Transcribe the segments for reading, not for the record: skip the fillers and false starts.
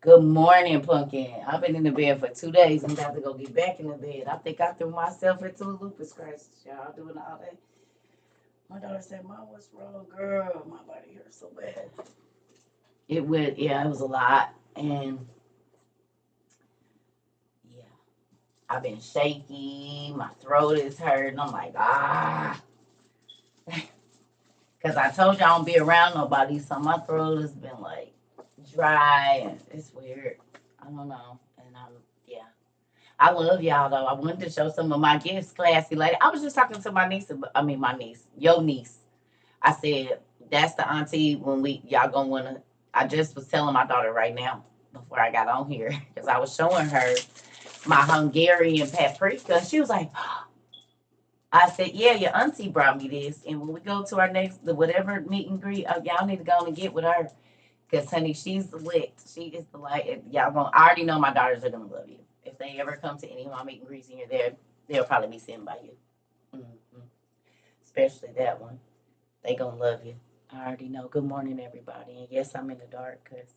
Good morning, Pumpkin. I've been in the bed for 2 days and got to go get back in the bed. I think I threw myself into a lupus crisis. Y'all doing all that. My daughter said, Mom, what's wrong, girl? My body hurts so bad. It was a lot. And yeah, I've been shaky. My throat is hurting. I'm like, ah. Because I told you I don't be around nobody. So my throat has been like dry and it's weird. I don't know. And yeah. I love y'all though. I wanted to show some of my gifts, classy lady. I was just talking to my niece. My niece, your niece. I said that's the auntie when y'all gonna wanna. I just was telling my daughter right now before I got on here because I was showing her my Hungarian paprika. She was like, I said, yeah, your auntie brought me this, and when we go to our next whatever meet and greet, y'all need to go and get with her. Because, honey, she's lit. She is the light. Y'all gonna, I already know my daughters are going to love you. If they ever come to any of my meet and greets and you're there, they'll probably be sitting by you. Mm-hmm. Especially that one. They going to love you. I already know. Good morning, everybody. And yes, I'm in the dark because,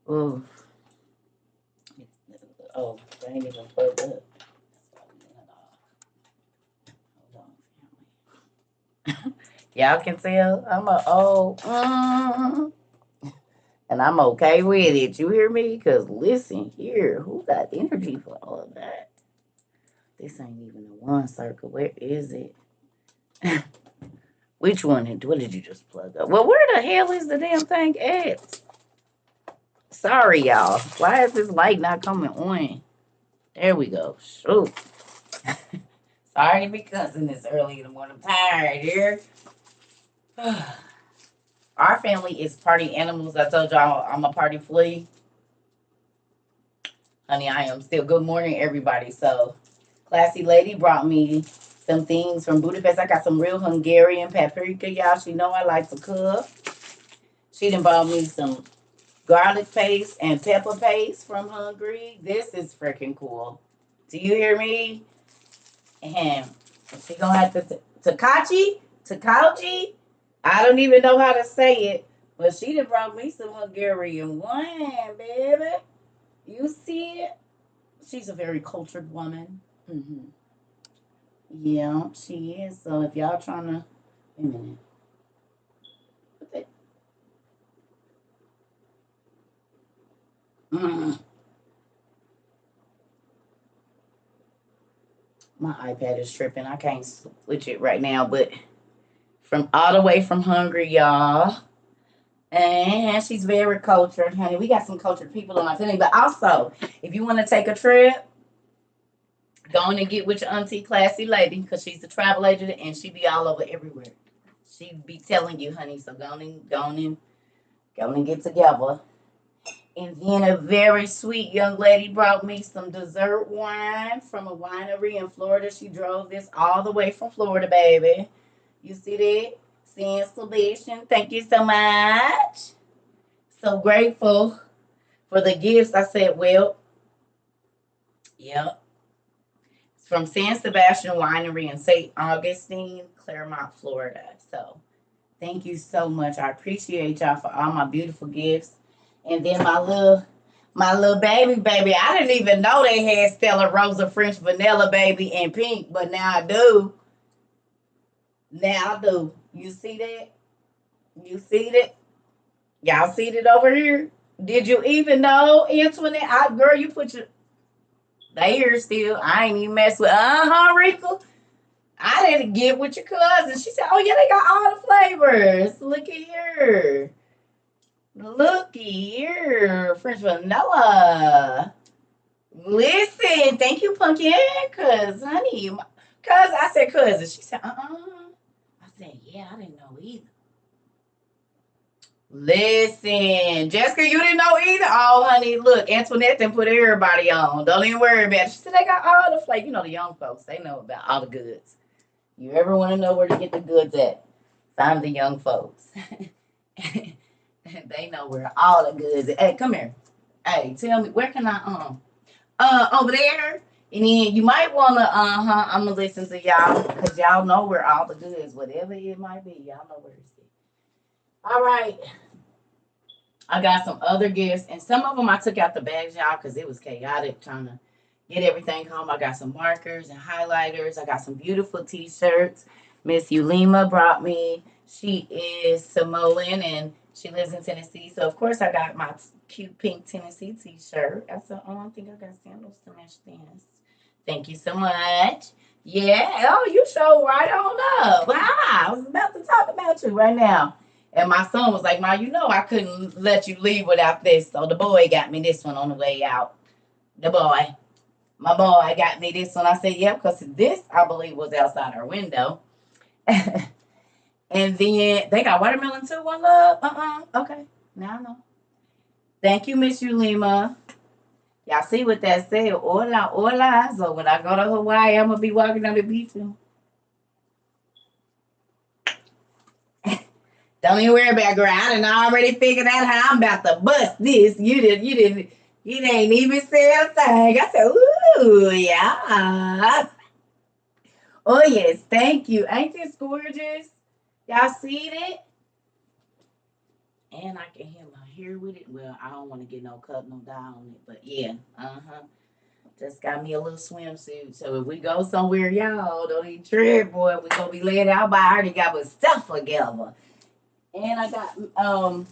oh, they ain't even plugged up. Hold on, family. Y'all can tell I'm a old. And I'm okay with it. You hear me? Because listen here, who got energy for all of that? This ain't even a one circle. Where is it? Which one? What did you just plug up? Well, where the hell is the damn thing at? Sorry, y'all. Why is this light not coming on? There we go. Shoot. Sorry to be cussing this early in the morning. I'm tired here. Our family is party animals. I told y'all I'm a party flea. Honey, I am still. Good morning, everybody. So, classy lady brought me some things from Budapest. I got some real Hungarian paprika, y'all. She know I like to cook. She done brought me some garlic paste and pepper paste from Hungary. This is freaking cool. Do you hear me? And she gonna have to Takachi. I don't even know how to say it, but she done brought me some Hungarian wine, baby. You see it? She's a very cultured woman. Mm-hmm. Yeah, she is. So if y'all trying to, wait a minute. What the, mm, my iPad is tripping. I can't switch it right now, but from all the way from Hungary, y'all. And she's very cultured, honey. We got some cultured people on our family. But also, if you want to take a trip, go on and get with your auntie, classy lady, because she's a travel agent and she be all over everywhere. She be telling you, honey. So go and get together. And then a very sweet young lady brought me some dessert wine from a winery in Florida. She drove this all the way from Florida, baby. You see that? Sans Salvation. Thank you so much. So grateful for the gifts. I said, well, yep. It's from San Sebastian Winery in St. Augustine, Claremont, Florida. So thank you so much. I appreciate y'all for all my beautiful gifts. And then my little baby. I didn't even know they had Stella Rosa French Vanilla baby in pink, but now I do. Now I do. You see that? You see that? Y'all see it over here? Did you even know, Antoinette? Girl, you put your they here still. I ain't even mess with Rika. I didn't get with your cousin. She said, oh yeah, they got all the flavors. Look at here. Looky here, French vanilla. Listen, thank you, Pumpkin, cause honey, cause I said cousin. She said, I said, yeah, I didn't know either. Listen, Jessica, you didn't know either. Oh, honey, look, Antoinette done put everybody on. Don't even worry about it. She said they got all the flavor. You know the young folks, they know about all the goods. You ever want to know where to get the goods at? Find the young folks. They know where all the goods. Hey, come here. Hey, tell me where can I over there. And then you might wanna I'm gonna listen to y'all because y'all know where all the goods, whatever it might be, y'all know where it's at. All right. I got some other gifts, and some of them I took out the bags, y'all, because it was chaotic trying to get everything home. I got some markers and highlighters. I got some beautiful t-shirts. Miss Ulima brought me. She is Samoan, and she lives in Tennessee. So, of course, I got my cute pink Tennessee t-shirt. I said, oh, I think I got sandals to match this. Thank you so much. Yeah. Oh, you show right on up. Wow. I was about to talk about you right now. And my son was like, Ma, you know I couldn't let you leave without this. So the boy got me this one on the way out. The boy. My boy got me this one. I said, yeah, because this, I believe, was outside our window. And then they got watermelon too, one love. Okay. Now I know. Thank you, Miss Ulima. Y'all see what that said? Hola, hola. So when I go to Hawaii, I'm going to be walking on the beach. Don't even worry about girl. I done already figured out how I'm about to bust this. You ain't even say a thing. I said, ooh, yeah. Oh, yes, thank you. Ain't this gorgeous? Y'all see it? And I can hear my hair with it. Well, I don't want to get no cut, no dye on it. But yeah, just got me a little swimsuit. So if we go somewhere, y'all, don't even trip, boy. We gonna be laid out by. I already got my stuff together. And I got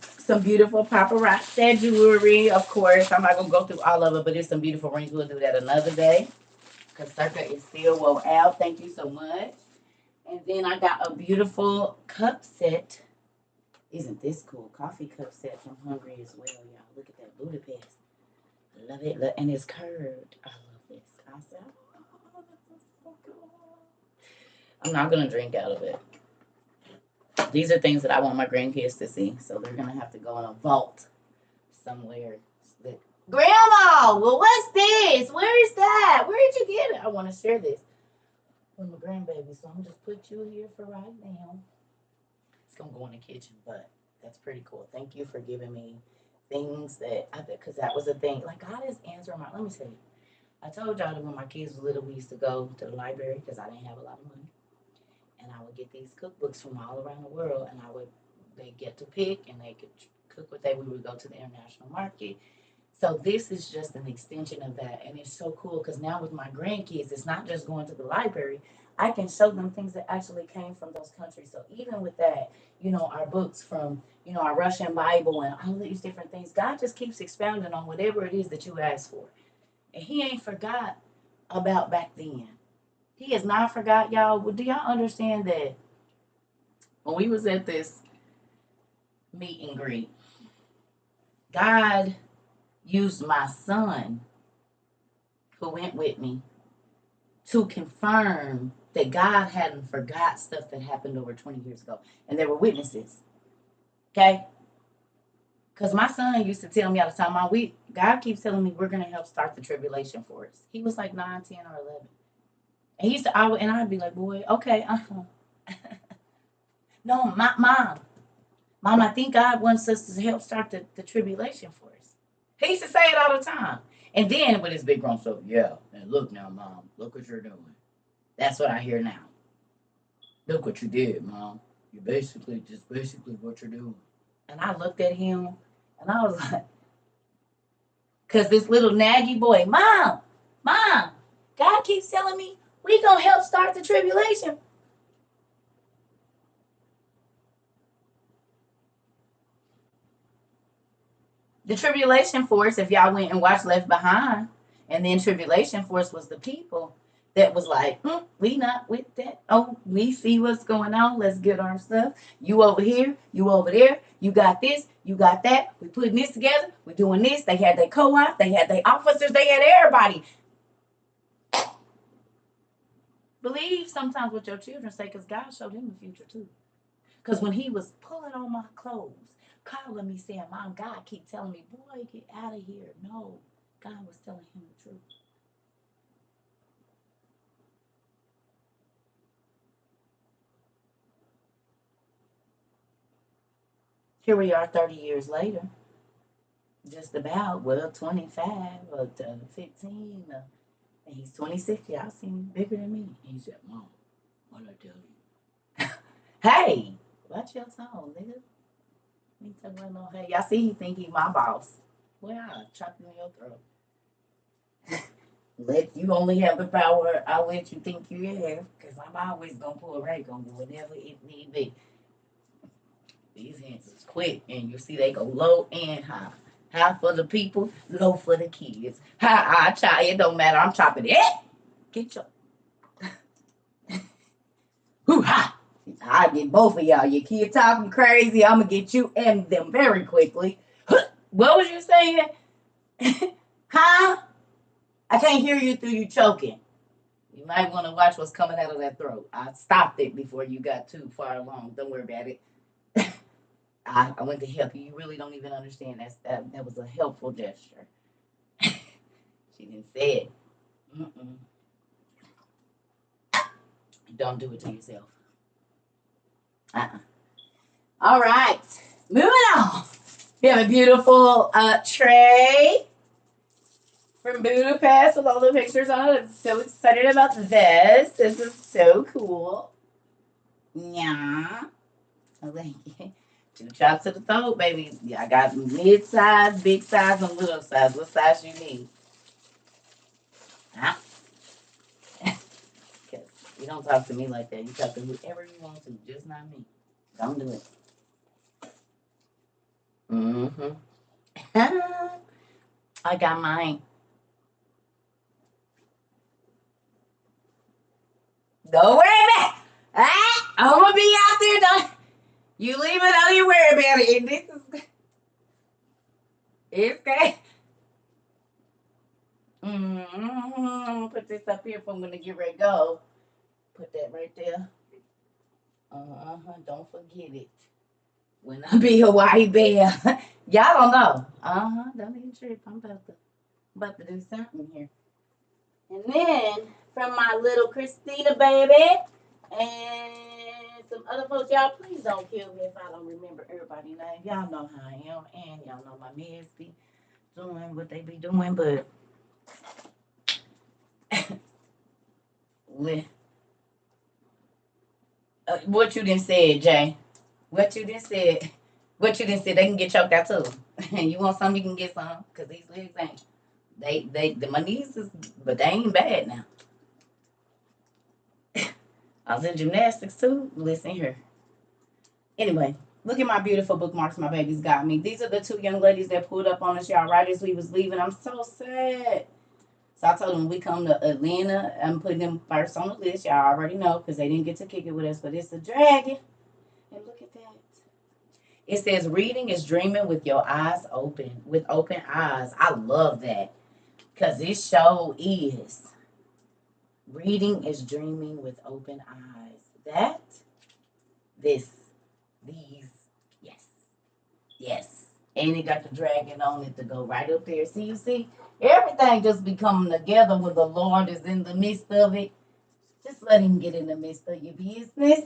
some beautiful paparazzi jewelry, of course. I'm not gonna go through all of it, but there's some beautiful rings. We'll do that another day. Because Circa is still well out. Thank you so much. And then I got a beautiful cup set. Isn't this cool? Coffee cup set from Hungry as well, y'all. Look at that Budapest. I love it. And it's curved. I love this. I said, oh, this is so cool. I'm not gonna drink out of it. These are things that I want my grandkids to see. So they're going to have to go in a vault somewhere. Grandma, well, what's this? Where is that? Where did you get it? I want to share this with my grandbaby. So I'm just put you here for right now. It's going to go in the kitchen, but that's pretty cool. Thank you for giving me things that, because that was a thing. Like, God is answering my, let me tell you. I told y'all that when my kids were little, we used to go to the library because I didn't have a lot of money. And I would get these cookbooks from all around the world, and they get to pick, and they could cook what we would go to the international market. So this is just an extension of that, and it's so cool because now with my grandkids, it's not just going to the library. I can show them things that actually came from those countries. So even with that, our books from, our Russian Bible and all these different things, God just keeps expounding on whatever it is that you ask for. And he ain't forgot about back then. He has not forgot, y'all. Well, do y'all understand that when we was at this meet and greet, God used my son who went with me to confirm that God hadn't forgot stuff that happened over 20 years ago. And there were witnesses. Okay? Because my son used to tell me all the time, God keeps telling me we're going to help start the tribulation for us. He was like 9, 10, or 11. And he used to, and I'd be like, boy, okay, No, mom, I think God wants us to help start the tribulation for us. He used to say it all the time. And then with his big grown self, yeah, and look now, Mom, look what you're doing. That's what I hear now. Look what you did, Mom. You're basically what you're doing. And I looked at him, and I was like, because this little naggy boy, Mom, God keeps telling me we going to help start the tribulation. The tribulation force, if y'all went and watched Left Behind, and then tribulation force was the people that was like, we not with that. Oh, we see what's going on. Let's get our stuff. You over here, you over there. You got this, you got that. We putting this together. We doing this. They had their co-op. They had their officers. They had everybody. Believe sometimes what your children say, because God showed him the future too. Because when he was pulling on my clothes, calling me saying, Mom, God keep telling me, boy, get out of here. No, God was telling him the truth. Here we are 30 years later, just about, 25 or 15, and he's 26. Y'all seem bigger than me. And he said, Mom, what did I tell you? Hey, watch your tone, nigga. He talking about no hey. Y'all see he think he my boss. Well, I'll chop you in your throat. Let you only have the power I'll let you think you have. Because I'm always gonna pull right, gonna do whatever it need be. These hands is quick, and you see they go low and high. High for the people, low for the kids. High, I chop. It don't matter. I'm chopping it. Get your hoo ha. I get both of y'all. Your kid talking crazy. I'm gonna get you and them very quickly. What was you saying? Huh? I can't hear you through you choking. You might want to watch what's coming out of that throat. I stopped it before you got too far along. Don't worry about it. I went to help you. You really don't even understand that was a helpful gesture. She didn't say it. Mm-mm. Don't do it to yourself. Uh-uh. All right. Moving on. We have a beautiful tray from Budapest with all the pictures on it. I'm so excited about this. This is so cool. Yeah. I like it. 2 shots to the throat, baby. Yeah, I got mid-size, big size, and little size. What size you need? Huh? Because you don't talk to me like that. You talk to whoever you want to, just not me. Don't do it. Mm-hmm. I got mine. Don't worry about it. Ah, I'm gonna be out there. Don't you leave it? Don't you worry about it. And this is it's okay. I'm gonna put this up here if I'm gonna get ready to go. Put that right there. Don't forget it. When I be a white bear, y'all don't know. Don't even trip. I'm about to do something here. And then from my little Christina baby and some other folks, y'all please don't kill me if I don't remember everybody's name. Y'all know how I am, and y'all know my meds be doing what they be doing, but what you done said, Jay? What you done said? What you done said? They can get choked out too. And you want some, you can get some, cause these legs ain't. My knees is, but they ain't bad now. I was in gymnastics too. Listen here. Anyway, look at my beautiful bookmarks my babies got me. These are the 2 young ladies that pulled up on us, y'all, right as we was leaving. I'm so sad. So I told them when we come to Atlanta, I'm putting them first on the list. Y'all already know because they didn't get to kick it with us, but it's a dragon. And look at that. It says reading is dreaming with your eyes open, with open eyes. I love that because this show is reading is dreaming with open eyes. These, yes, yes. And it got the dragon on it to go right up there. See, you see, everything just be coming together when the Lord is in the midst of it. Just let him get in the midst of your business.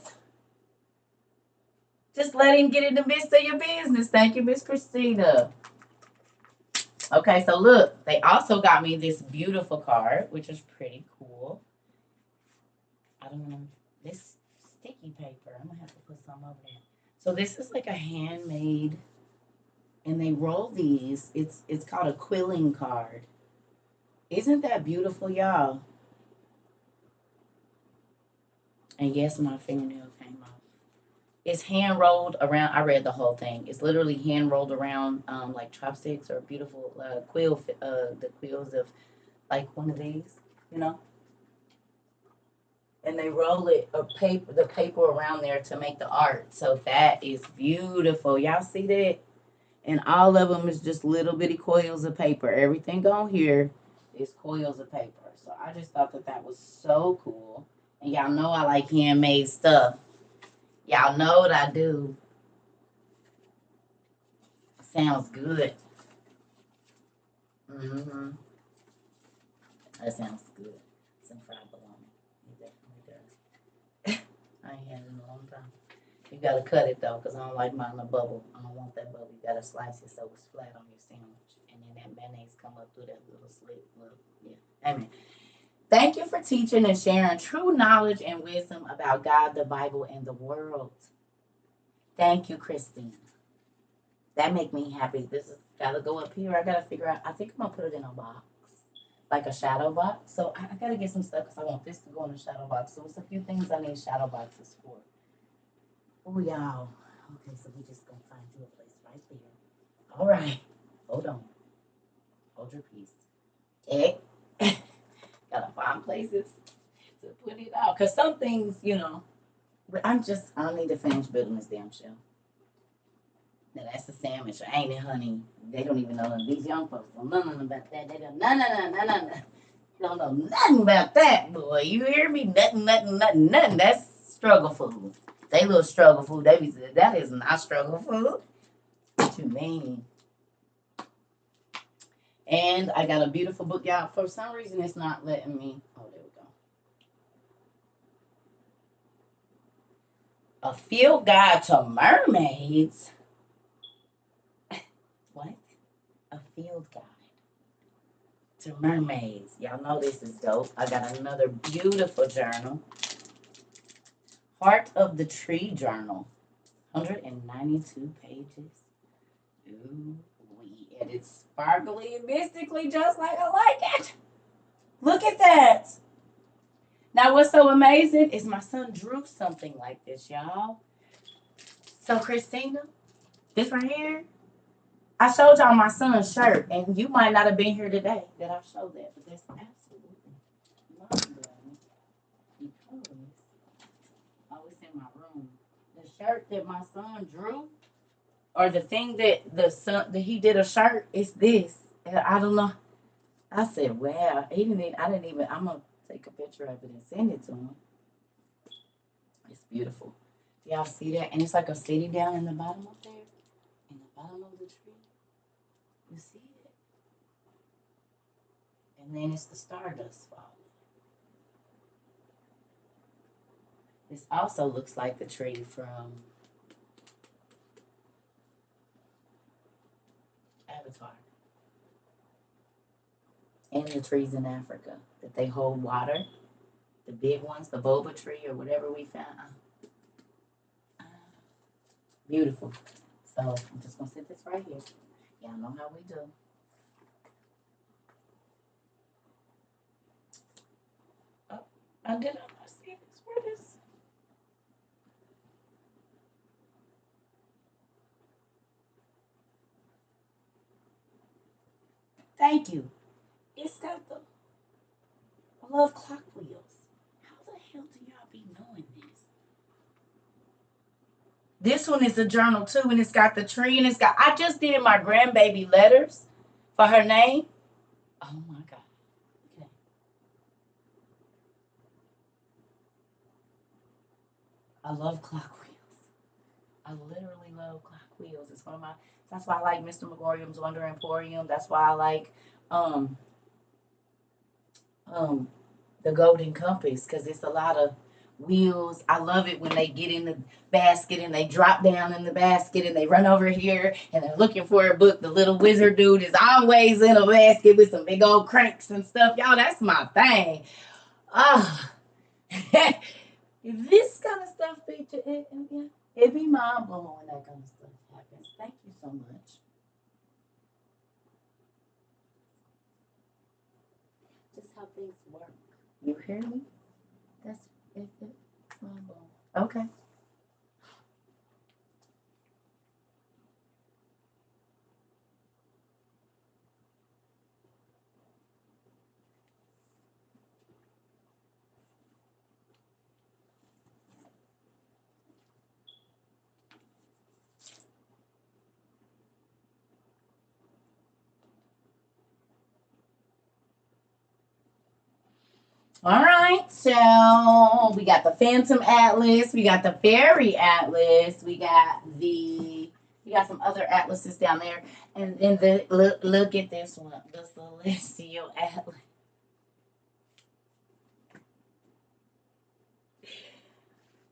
Just let him get in the midst of your business. Thank you, Miss Christina. Okay, so look, they also got me this beautiful card, which is pretty cool. I don't know. This sticky paper. I'm gonna have to put some over there. So this is like a handmade, and they roll these. It's called a quilling card. Isn't that beautiful, y'all? And yes, my fingernail came off. It's hand rolled around. I read the whole thing. It's literally hand rolled around, like chopsticks or beautiful quill. The quills of like one of these, you know. And they roll the paper around there to make the art. So that is beautiful. Y'all see that? And all of them is just little bitty coils of paper. Everything on here is coils of paper. So I just thought that was so cool. And y'all know I like handmade stuff. Y'all know what I do. Sounds good. Mm-hmm. That sounds good. Some fried bologna. It definitely does. I ain't had it in a long time. You gotta cut it though, because I don't like mine in a bubble. I don't want that bubble. You gotta slice it so it's flat on your sandwich. And then that mayonnaise come up through that little slit. Well, yeah. Amen. Thank you for teaching and sharing true knowledge and wisdom about God, the Bible, and the world. Thank you, Christine. That make me happy. This has gotta go up here. I gotta figure out. I think I'm gonna put it in a box, like a shadow box. So I gotta get some stuff because I want this to go in the shadow box. So it's a few things I need shadow boxes for. Oh y'all. Okay, so we just gonna find you a place right there. All right. Hold on. Hold your peace. Okay. Gotta find places to put it out. Cause some things, but I need to finish building this damn shelf. Now that's the sandwich, ain't it, honey? They don't even know. These young folks don't know nothing about that. They don't don't know nothing about that, boy. You hear me? Nothing. That's struggle food. They little struggle food. They be that is not struggle food. What you mean? And I got a beautiful book out. For some reason, it's not letting me. Oh, there we go. A field guide to mermaids. What? A field guide to mermaids. Y'all know this is dope. I got another beautiful journal. Heart of the Tree journal. 192 pages. Ooh, and it's sparkly and mystically just like I like it. Look at that. Now, what's so amazing is my son drew something like this, y'all. So, Christina, this right here, I showed y'all my son's shirt, and you might not have been here today that I showed that, but that's absolutely mind-blowing because I was in my room. The shirt that my son drew, or the thing that he did a shirt, is this. And I don't know. I said, wow. I didn't even, I'm going to take a picture of it and send it to him. It's beautiful. Y'all see that? And it's like a city down in the bottom up there. In the bottom of the tree. You see it? And then it's the stardust falling. This also looks like the tree from Avatar. And the trees in Africa that they hold water. The big ones, the boba tree or whatever we found. Beautiful. So I'm just going to sit this right here. Y'all know how we do. Oh, I did not see this. Where is? Thank you. It's got the I love clock wheels. How the hell do y'all be knowing this? This one is a journal too, and it's got the tree, and it's got. I just did my grandbaby letters for her name. Oh my god. Okay. I love clock wheels. I literally love clock wheels. It's one of my. That's why I like Mr. McGorium's Wonder Emporium. That's why I like um um the Golden Compass because it's a lot of wheels. I love it when they get in the basket and they drop down in the basket and they run over here and they're looking for a book. The little wizard dude is always in a basket with some big old cranks and stuff. Y'all, that's my thing. Ah, this kind of stuff it be mind blowing when that kind of stuff happens. Thank you so much. Just how things work. You hear me? That's it's mind blowing. Okay. All right, so we got the Phantom Atlas, we got the Fairy Atlas, we got some other atlases down there, and then look at this one, the Celestial Atlas.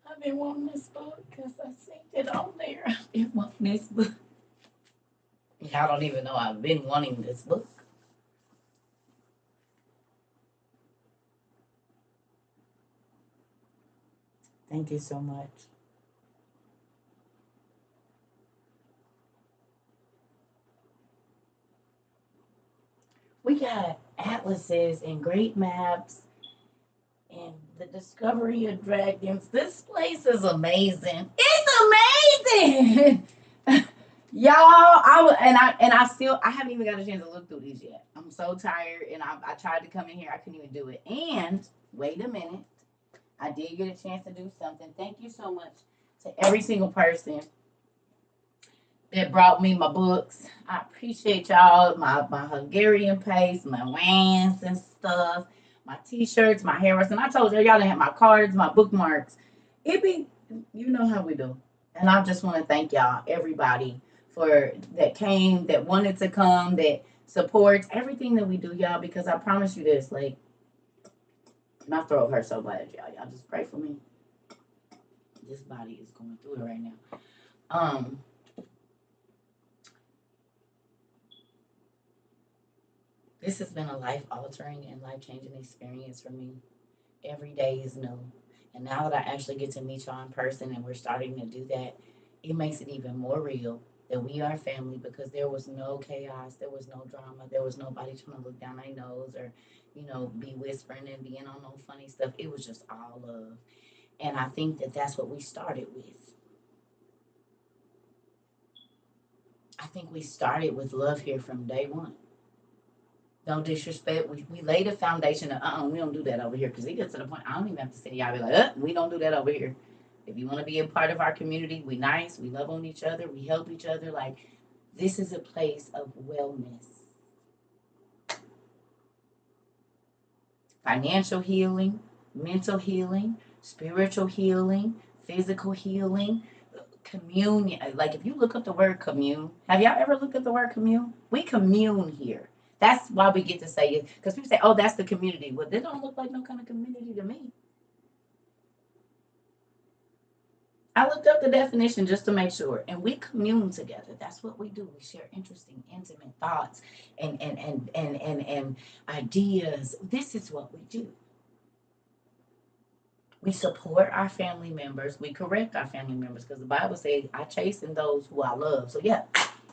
I've been wanting this book because I seen it on there. I've been wanting this book. I don't even know I've been wanting this book. Thank you so much. We got atlases and great maps and the discovery of dragons. This place is amazing. It's amazing. Y'all, I haven't even got a chance to look through these yet. I'm so tired, and I tried to come in here, I couldn't even do it. And wait a minute, I did get a chance to do something. Thank you so much to every single person that brought me my books. I appreciate y'all. My Hungarian paste, my wands and stuff, my t-shirts, my hair. And I told y'all didn't have my cards, my bookmarks. It be, you know how we do. And I just want to thank y'all, everybody, for that came, that wanted to come, that supports everything that we do, y'all, because I promise you this, like, my throat hurts so bad, y'all. Y'all just pray for me. This body is going through it right now. This has been a life-altering and life-changing experience for me. Every day is new. And now that I actually get to meet y'all in person and we're starting to do that, it makes it even more real that we are family because there was no chaos, there was no drama, there was nobody trying to look down their nose or, be whispering and being on no funny stuff. It was just all love. And I think that that's what we started with. I think we started with love here from day one. No disrespect. We laid a foundation of, we don't do that over here. Because it gets to the point, I don't even have to say, y'all be like, we don't do that over here. If you want to be a part of our community, we nice. We love on each other. We help each other. Like, this is a place of wellness. Financial healing, mental healing, spiritual healing, physical healing, communion. Like, if you look up the word commune, have y'all ever looked up the word commune? We commune here. That's why we get to say it. Because people say, that's the community. Well, they don't look like no kind of community to me. I looked up the definition just to make sure. And we commune together. That's what we do. We share interesting, intimate thoughts and ideas. This is what we do. We support our family members. We correct our family members. Because the Bible says, I chasten those who I love. So, yeah,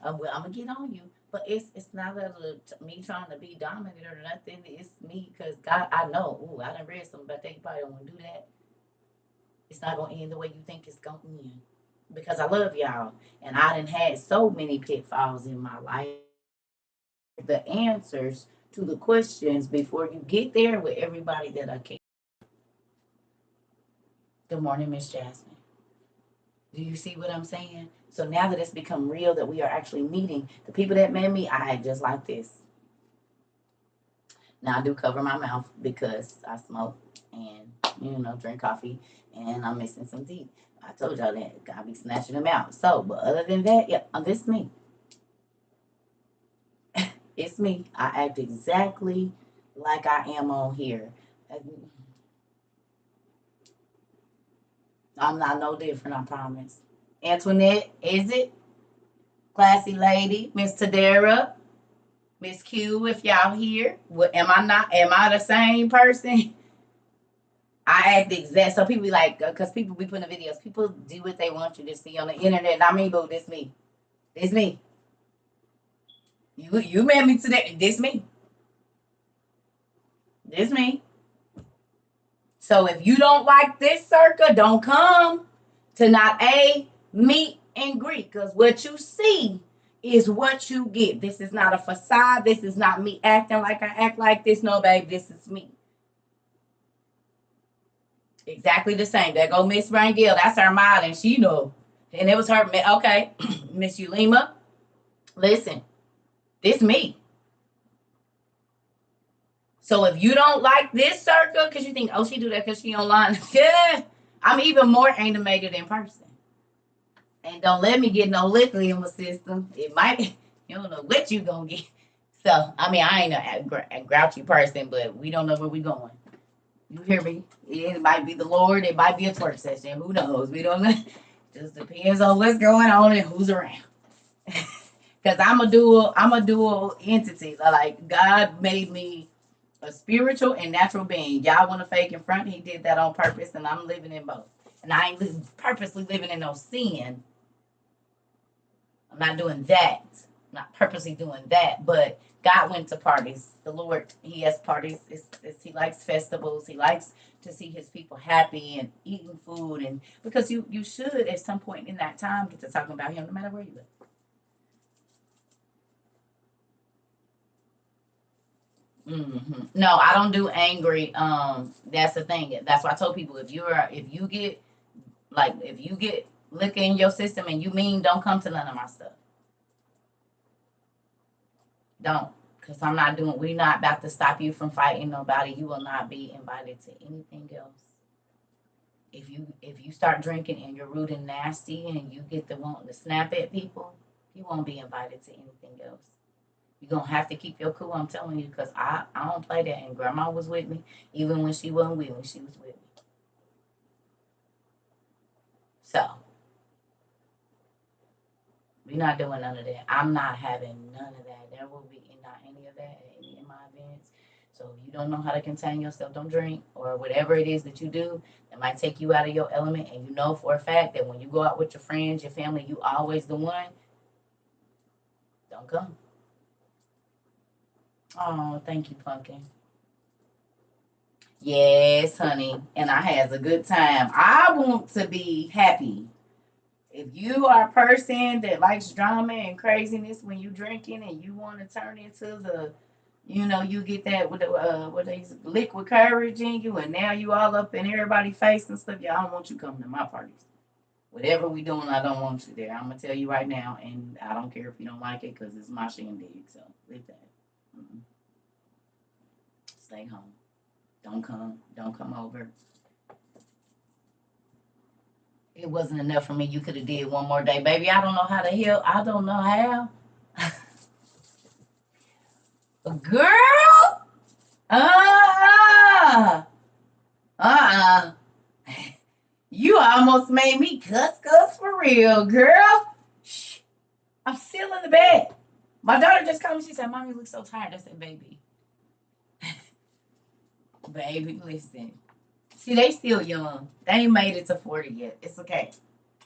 I'm going to get on you. But it's not me trying to be dominant or nothing. It's me because God, I know. I done read something about that. You probably don't want to do that. It's not going to end the way you think it's going to end. Because I love y'all. And I done had so many pitfalls in my life. The answers to the questions before you get there with everybody that I care. Good morning, Miss Jasmine. Do you see what I'm saying? So now that it's become real that we are actually meeting, the people that met me, I act just like this. Now I do cover my mouth because I smoke and, drink coffee and I'm missing some teeth. I told y'all that. I be snatching them out. So, but other than that, this is me. It's me. I act exactly like I am on here. I'm not no different, I promise. Antoinette, is it? Classy lady, Miss Tadera, Miss Q, if y'all here. Am I the same person? I act exact. So people be like, because people be putting the videos, people do what they want you to see on the internet. I mean, boo, this me. This me. You met me today. This me. This me. So if you don't like this circle, don't come to not a meet and greet. Because what you see is what you get. This is not a facade. This is not me acting like I act like this. No, babe, this is me. Exactly the same. There go Miss Rangel. That's her mod, and she know. And it was her. Okay, Miss Ulima, listen, this me. So if you don't like this circle, because you think, she do that because she online. Yeah, I'm even more animated in person. And don't let me get no liquor in my system. It might, you don't know what you gonna get. So, I mean, I ain't a grouchy person, but we don't know where we going. You hear me? It might be the Lord. It might be a twerk session. Who knows? We don't know. Just depends on what's going on and who's around. Because I'm a dual entity. Like, God made me a spiritual and natural being. Y'all want to fake in front? He did that on purpose, and I'm living in both. And I ain't purposely living in no sin. I'm not doing that. not purposely doing that, but God went to parties. The Lord, He has parties. He likes festivals. He likes to see His people happy and eating food, and because you should at some point in that time get to talking about Him, no matter where you live. No, I don't do angry. That's the thing. That's why I told people if you get liquor in your system and you mean, don't come to none of my stuff. Don't, because we're not about to stop you from fighting nobody. You will not be invited to anything else. If you start drinking and you're rude and nasty and you get the wanting to snap at people, you won't be invited to anything else. You're gonna have to keep your cool. I'm telling you, because I don't play that. And Grandma was with me, even when she wasn't with me, she was with me. So we're not doing none of that. I'm not having none of that. There will be not any of that at any of my events. So if you don't know how to contain yourself, don't drink, or whatever it is that you do that might take you out of your element, and you know for a fact that when you go out with your friends, your family, you always the one, don't come. Oh, thank you, Pumpkin. Yes, honey. And I has a good time. I want to be happy. If you are a person that likes drama and craziness when you drinking and you want to turn into you get that with these liquid courage in you, and now you all up in everybody's face and stuff. Yeah, I don't want you coming to my parties. Whatever we doing, I don't want you there. I'm gonna tell you right now, and I don't care if you don't like it because it's my shindig. So leave that. Mm-mm. Stay home. Don't come. Don't come over. It wasn't enough for me. You could have did one more day, baby. I don't know how to heal. I don't know how. Girl, uh, uh, you almost made me cuss for real, girl. Shh. I'm still in the bed. My daughter just called me. She said, "Mommy, you look so tired." I said, "Baby, baby, listen. See, they still young. They ain't made it to 40 yet. It's okay.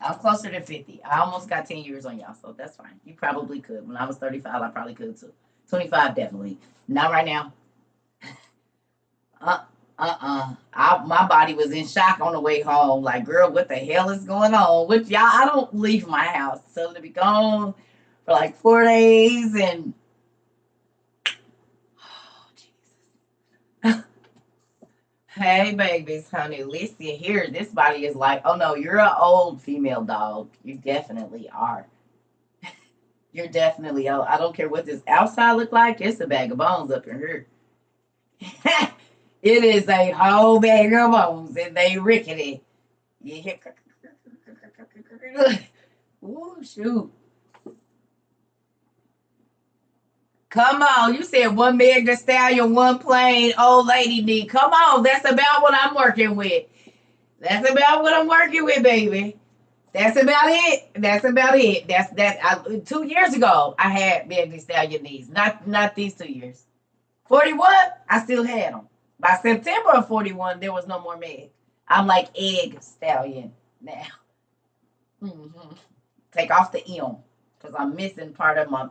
I'm closer to 50. I almost got 10 years on y'all, so that's fine. You probably could. When I was 35, I probably could too. 25, definitely. Not right now. Uh, my body was in shock on the way home. Like, girl, what the hell is going on with y'all? I don't leave my house. So to be gone for like 4 days and oh, hey, babies, honey, listen here. This body is like, oh no, you're an old female dog. You definitely are. You're definitely old. I don't care what this outside look like. It's a bag of bones up in here. It is a whole bag of bones, and they rickety. You hear? Ooh, shoot. Come on. You said one Meg the Stallion, one plain old lady knee. Come on. That's about what I'm working with. That's about what I'm working with, baby. That's about it. That's about it. That's that. 2 years ago, I had Meg the Stallion knees. Not these 2 years. 41, I still had them. By September of 41, there was no more Meg. I'm like egg stallion now. Mm-hmm. Take off the M because I'm missing part of my.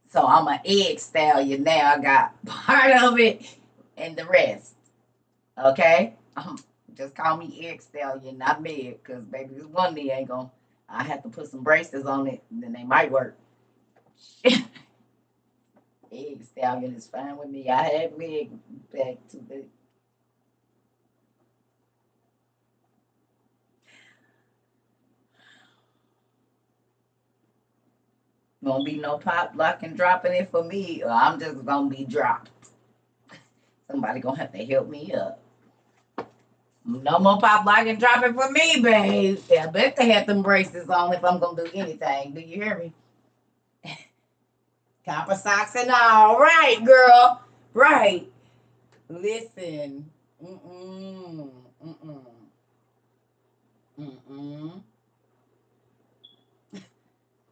So I'm an egg stallion now. I got part of it and the rest. Okay? Just call me egg stallion, not Meg, because baby, this one knee ain't gonna. I have to put some braces on it, and then they might work. Egg stallion is fine with me. I had Meg back to the. Gonna be no pop, lock, and dropping it for me, or I'm just gonna be dropped. Somebody gonna have to help me up. No more pop, lock, and dropping for me, babe. I bet they have them braces on if I'm gonna do anything. Do you hear me? Copper socks and all. Right, girl. Right. Listen. Mm-mm. Mm-mm. Mm-mm.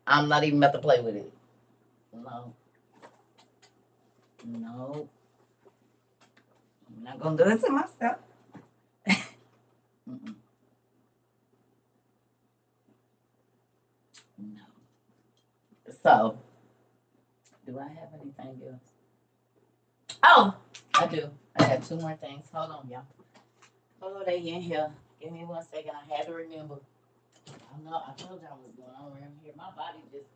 I'm not even about to play with it. No. No. I'm not gonna do it to myself. Mm-mm. No. So Do I have anything else? Oh, I do. I got two more things. Hold on, y'all. Hold on, they in here. Give me 1 second. I had to remember. I know. I told y'all what's going on around here. My body just.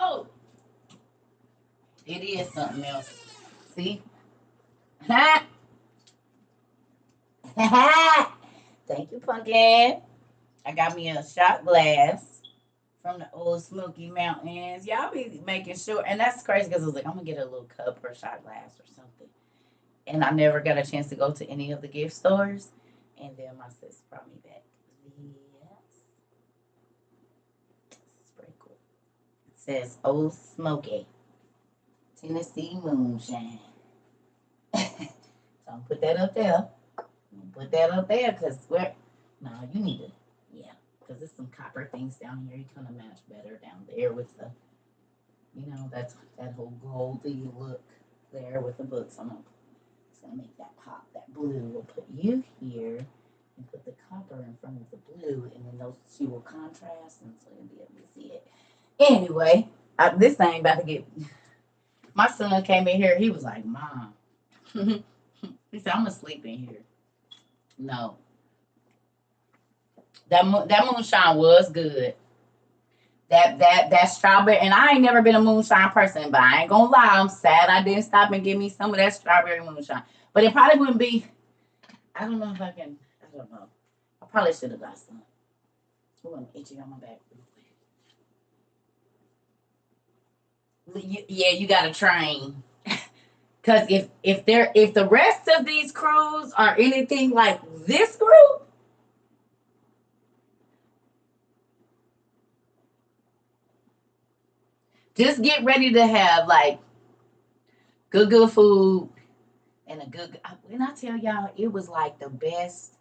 Oh, it is something else. See? Ha! Ha! Thank you, Pumpkin. I got me a shot glass from the old Smoky Mountains. Y'all be making sure, and that's crazy because I was like, I'm gonna get a little cup or shot glass or something. And I never got a chance to go to any of the gift stores. And then my sis brought me back. Yes. This is pretty cool. It says Old Smoky, Tennessee Moonshine. So I'm gonna put that up there. Put that up there because we're no, you need to, yeah, because there's some copper things down here. You kind of match better down there with the, that's that whole goldy look there with the books. It's gonna make that pop. That blue. We'll put you here and put the copper in front of the blue, and then those two will contrast, and so you'll be able to see it. Anyway, this thing about to get. My son came in here. He was like, "Mom," he said, "I'm gonna sleep in here." No, that moonshine was good. That strawberry, and I ain't never been a moonshine person, but I ain't gonna lie, I'm sad I didn't stop and give me some of that strawberry moonshine. But it probably wouldn't be. I don't know if I can. I don't know. I probably should have got some. Oh, I'm itching on my back real quick. Yeah, you got to train. Because if the rest of these crews are anything like this group, just get ready to have like good food and a good. When I tell y'all, it was like the best.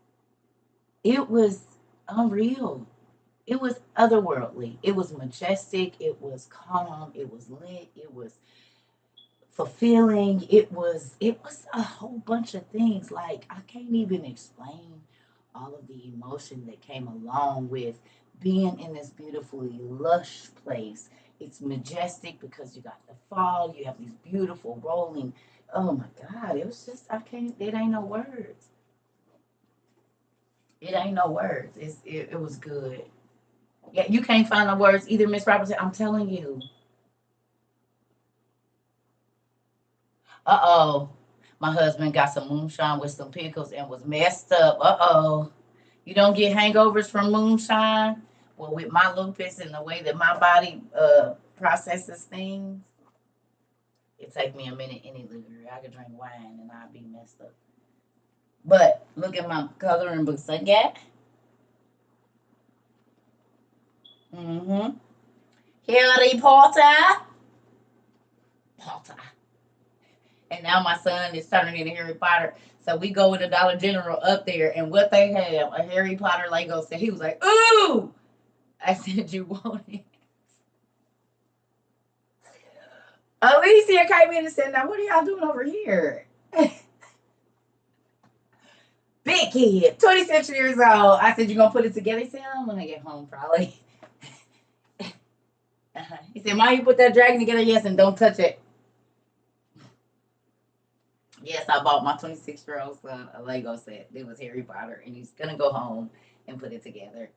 It was unreal. It was otherworldly. It was majestic. It was calm. It was lit. It was fulfilling. It was a whole bunch of things. Like I can't even explain all of the emotion that came along with being in this beautifully lush place. It's majestic because you got the fall. You have these beautiful rolling. Oh my God! It was just I can't. It ain't no words. It ain't no words. It was good. Yeah, you can't find the words either, Miss Robertson. I'm telling you. Uh-oh. My husband got some moonshine with some pickles and was messed up. Uh-oh. You don't get hangovers from moonshine? Well, with my lupus and the way that my body processes things, it take me a minute any longer. I could drink wine and I'd be messed up. But look at my coloring books I got. Mm-hmm. Harry Potter. Potter. And now my son is turning into Harry Potter. So we go with the Dollar General up there, and what they have, a Harry Potter Lego set. He was like, "Ooh!" I said, "You want it?" Alicia came in and said, "Now what are y'all doing over here?" Big kid, 26 years old. I said, "You gonna put it together?" He said, "I'm gonna get home probably." He said, "Mom, you put that dragon together?" Yes, and don't touch it. Yes, I bought my 26-year-old son a Lego set. It was Harry Potter, and he's gonna go home and put it together.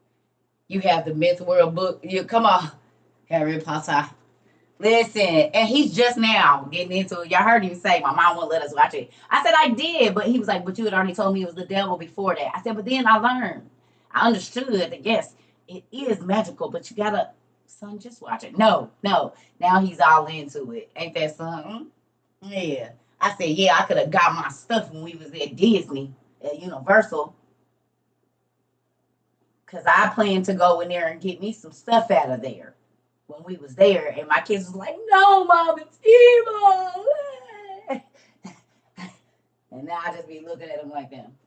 You have the Myth World book. You come on, Harry Potter. Listen, and he's just now getting into it. Y'all heard him say, "My mom won't let us watch it." I said, "I did," but he was like, "But you had already told me it was the devil before that." I said, "But then I learned. I understood that yes, it is magical, but you gotta, son, just watch it." No, no. Now he's all into it. Ain't that something? Yeah. I said, "Yeah, I could have got my stuff when we was at Disney, at Universal, because I planned to go in there and get me some stuff out of there when we was there." And my kids was like, "No, Mom, it's evil." And now I just be looking at them like them.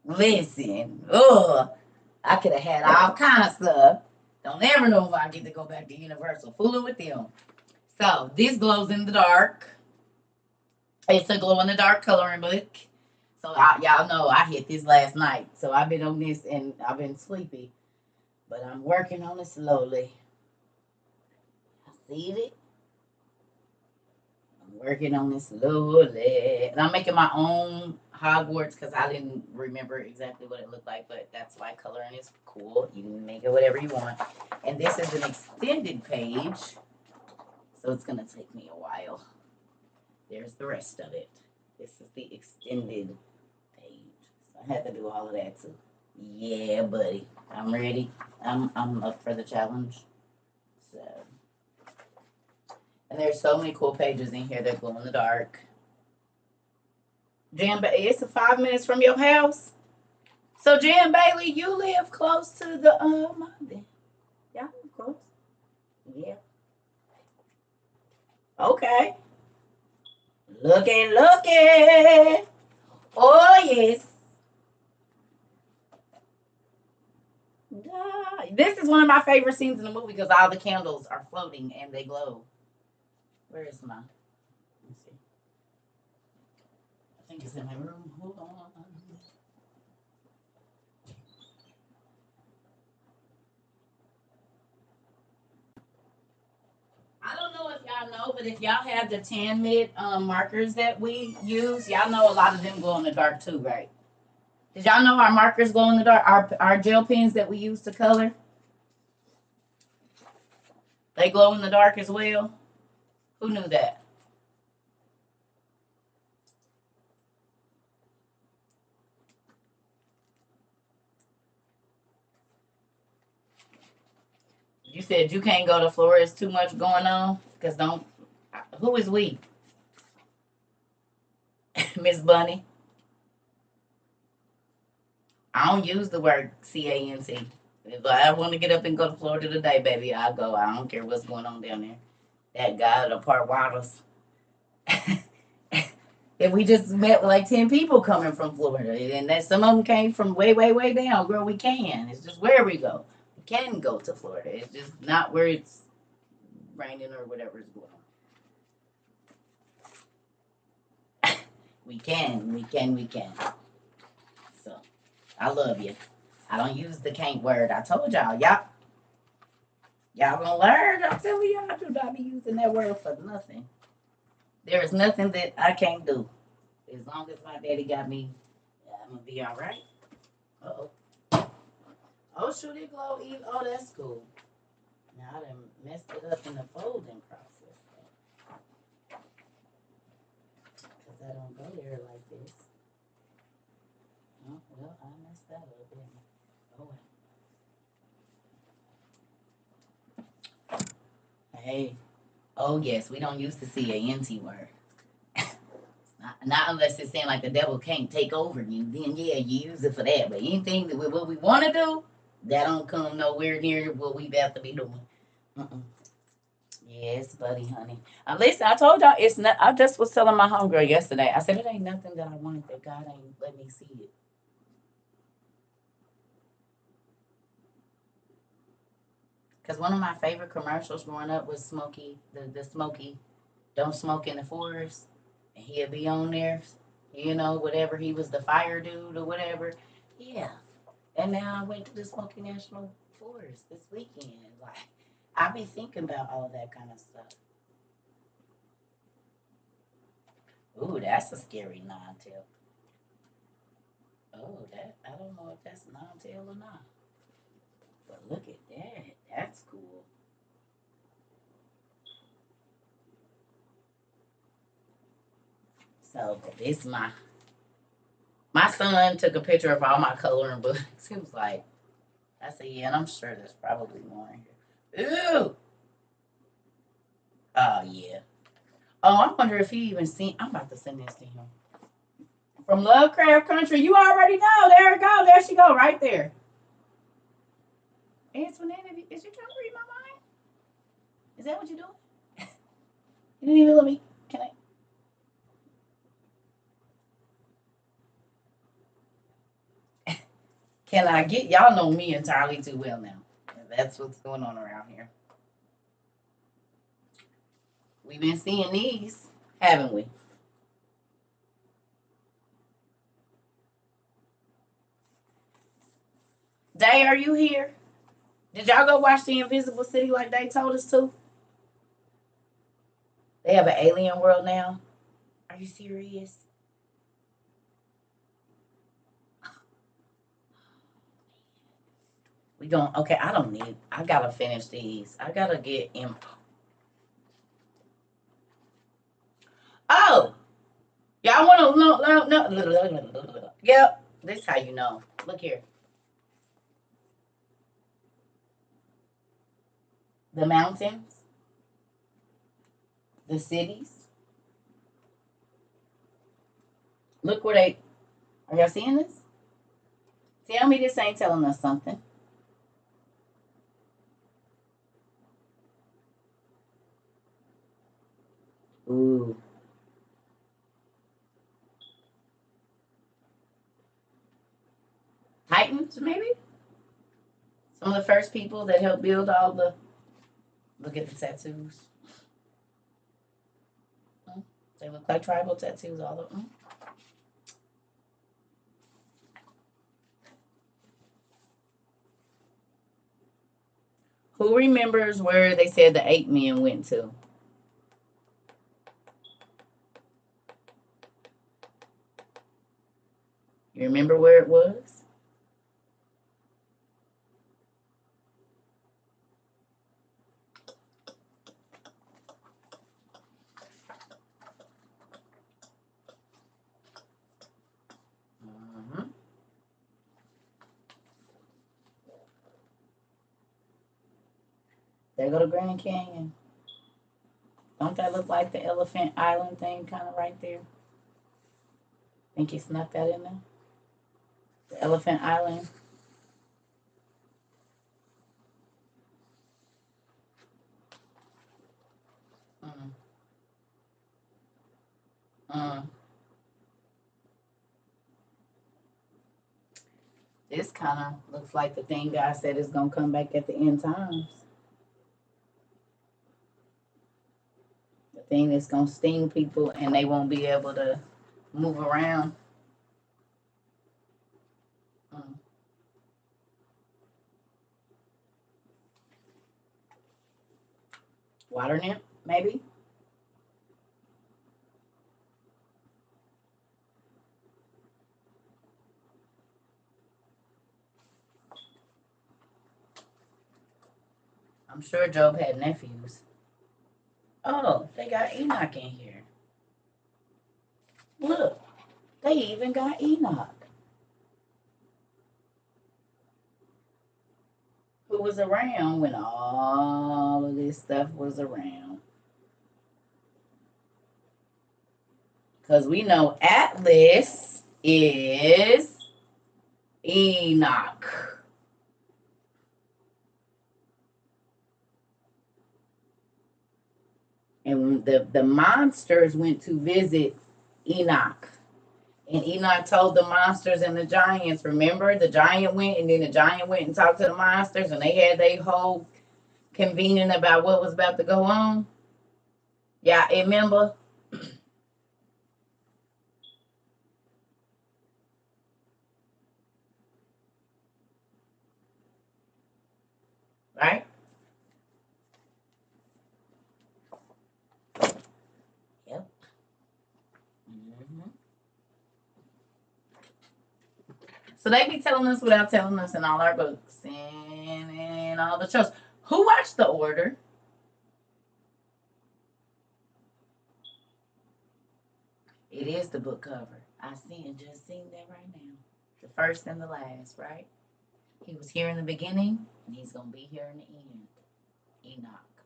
Listen, I could have had all kind of stuff. Don't ever know if I get to go back to Universal. Fooling with them. So this glows in the dark. It's a glow in the dark coloring book. So y'all know I hit this last night. So I've been on this and I've been sleepy. But I'm working on it slowly. See it? I'm working on it slowly. And I'm making my own Hogwarts because I didn't remember exactly what it looked like. But that's why coloring is cool. You can make it whatever you want. And this is an extended page. So it's going to take me a while. There's the rest of it. This is the extended page. So I had to do all of that too. Yeah, buddy. I'm ready. I'm up for the challenge. So, and there's so many cool pages in here that glow in the dark. Jan, it's 5 minutes from your house. So Jan Bailey, you live close to the mountain. Yeah, close. Yeah. Okay. Looky. Oh yes. This is one of my favorite scenes in the movie because all the candles are floating and they glow. Where is my? Let me see. I think it's in my room. Hold on. I don't know if y'all know, but if y'all have the tan mid markers that we use, y'all know a lot of them glow in the dark too, right? Did y'all know our markers glow in the dark? Our gel pens that we use to color, they glow in the dark as well. Who knew that? You said you can't go to Florida. It's too much going on. Cause don't. Who is we? Miss Bunny. I don't use the word CANT. If I want to get up and go to Florida today, baby, I'll go. I don't care what's going on down there. That guy, the part waters. And we just met like 10 people coming from Florida. And that some of them came from way, way, way down. Girl, we can. It's just where we go. We can go to Florida. It's just not where it's raining or whatever is going on. We can. So, I love you. I don't use the can't word. I told y'all. Y'all gonna learn. I'm telling y'all, I do not be using that word for nothing. There is nothing that I can't do. As long as my daddy got me, I'm gonna be all right. Uh-oh. Oh, shoot, it glow. Oh, that's cool. Now, I done messed it up in the folding process. Because I don't go there like this. Oh, well, I messed that up, didn't I? Oh, well. Hey. Oh, yes, we don't use the CANT word. Not unless it's saying like the devil can't take over you. Then, yeah, you use it for that. But anything that what we want to do, that don't come nowhere near what we about to be doing. Mm-mm. Yes, buddy, honey. Listen, I told y'all it's not. I just was telling my homegirl yesterday. I said it ain't nothing that I wanted that God ain't let me see it. Cause one of my favorite commercials growing up was Smokey, the Smokey, don't smoke in the forest, and he'll be on there, whatever he was the fire dude or whatever. Yeah, and now I went to the Smoky National Forest this weekend. Like I be thinking about all that kind of stuff. Ooh, that's a scary non-tail. Oh, that I don't know if that's non-tail or not. But look at that. That's cool. So this my son took a picture of all my coloring books. He was like, I said, yeah, and I'm sure there's probably more in here. Ooh. Oh yeah. Oh, I wonder if he even seen. I'm about to send this to him from Lovecraft Country. You already know. There it go. There she go. Right there. Antoinette, is you trying to read my mind? Is that what you're doing? You didn't even let me. Can I? Can I get y'all know me entirely too well now. That's what's going on around here. We've been seeing these, haven't we? Day, are you here? Did y'all go watch The Invisible City like they told us to? They have an alien world now. Are you serious? We don't. Okay, I don't need. I gotta finish these. I gotta get in. Oh, y'all want to know? No. Yep. This is how you know. Look here. The mountains, the cities. Look where they. Are y'all seeing this? Tell me this ain't telling us something. Ooh. Titans, maybe? Some of the first people that helped build all the. Look at the tattoos. They look like tribal tattoos, all of them. Who remembers where they said the 8 men went to? You remember where it was? There go the Grand Canyon. Don't that look like the Elephant Island thing kind of right there? Think you snuck that in there? The Elephant Island. Mm. Mm. This kind of looks like the thing God said is going to come back at the end times. The thing that's going to sting people and they won't be able to move around. Mm. Water nymph, maybe? I'm sure Job had nephews. Oh, they got Enoch in here. Look, they even got Enoch, who was around when all of this stuff was around. Because we know Atlas is Enoch. And the monsters went to visit Enoch. And Enoch told the monsters and the giants, remember? The giant went, and then the giant went and talked to the monsters, and they had their whole convening about what was about to go on. Yeah, remember? Right? Yep. Mm-hmm. So they be telling us without telling us in all our books and in all the shows. Who watched The Order? It is the book cover. I just seen that right now. The first and the last, right? He was here in the beginning, and he's gonna be here in the end. Enoch.